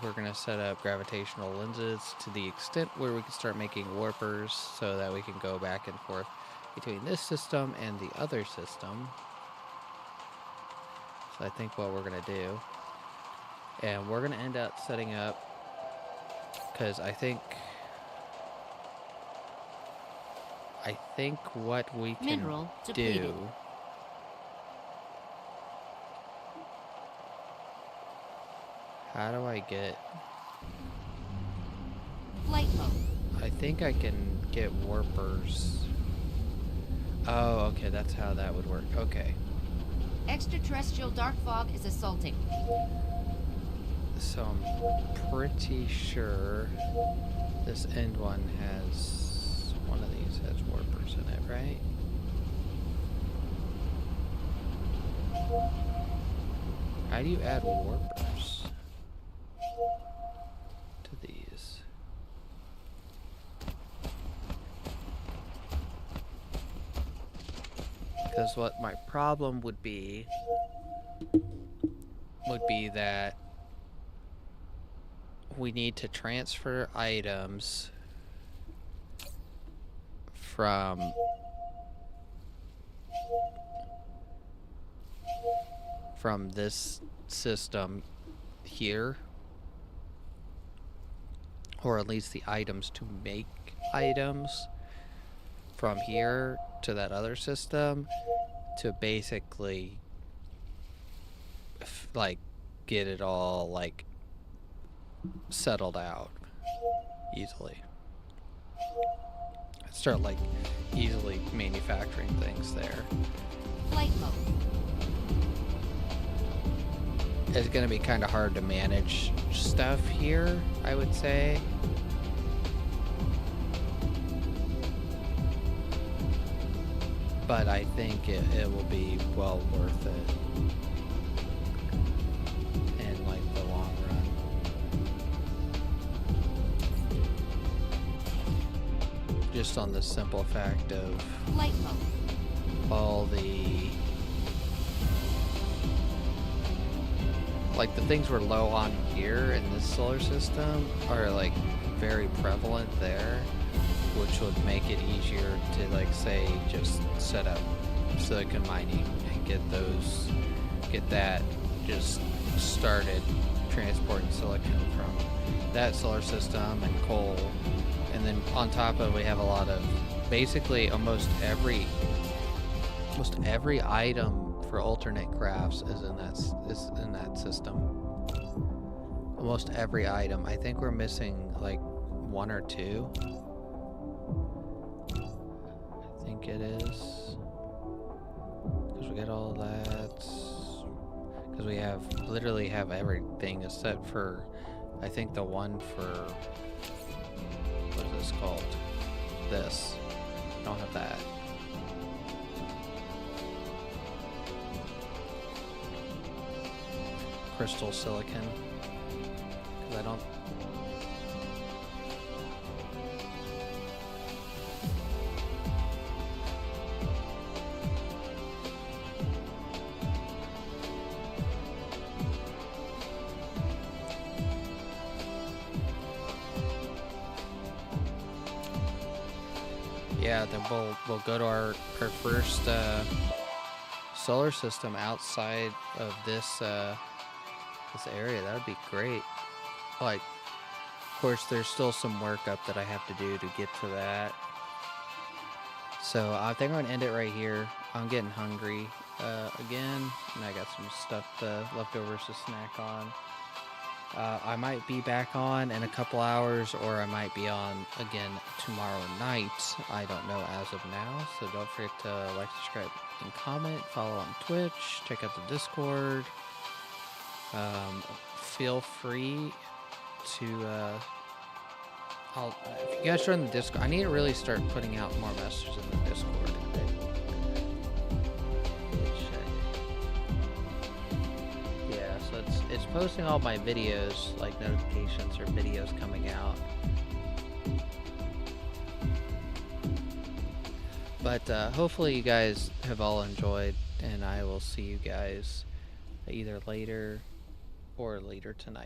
we're gonna set up gravitational lenses to the extent where we can start making warpers, so that we can go back and forth between this system and the other system. So I think what we're gonna do, and we're gonna end up setting up, because I think what we can Mineral depleted. do. How do I get? Flight mode. I think I can get warpers. Oh, okay, that's how that would work. Okay. Extraterrestrial dark fog is assaulting. So I'm pretty sure this end one has, one of these has warpers in it, right? How do you add warpers to these? Because what my problem would be that we need to transfer items from this system here, or at least the items to make items from here to that other system, to basically like get it all like settled out easily. Start like easily manufacturing things there. Flight mode. It's going to be kind of hard to manage stuff here, I would say. But I think it will be well worth it in like the long run. Just on the simple fact of Flight mode. all the like the things we're low on here in this solar system are like very prevalent there, which would make it easier to like say just set up silicon mining and get that just started transporting silicon from that solar system and coal. And then on top of it, we have a lot of basically almost every item for alternate crafts is in that system. Almost every item. I think we're missing like one or two. I think it is. Because we get all that. Because we literally have everything except for, I think the one for, what is this called? This. I don't have that. Crystal silicon. Because I don't. Yeah, then we'll go to our first solar system outside of this area. That would be great. Like, of course, there's still some work up that I have to do to get to that. So I think I'm gonna end it right here. I'm getting hungry again, and I got some stuff leftovers to snack on. I might be back on in a couple hours, or I might be on again tomorrow night. I don't know as of now, so don't forget to like, subscribe, and comment. Follow on Twitch. Check out the Discord. Feel free to if you guys join the Discord, I need to really start putting out more messages in the Discord. Yeah, so it's posting all my videos, like notifications or videos coming out. But hopefully you guys have all enjoyed, and I will see you guys either later or later tonight.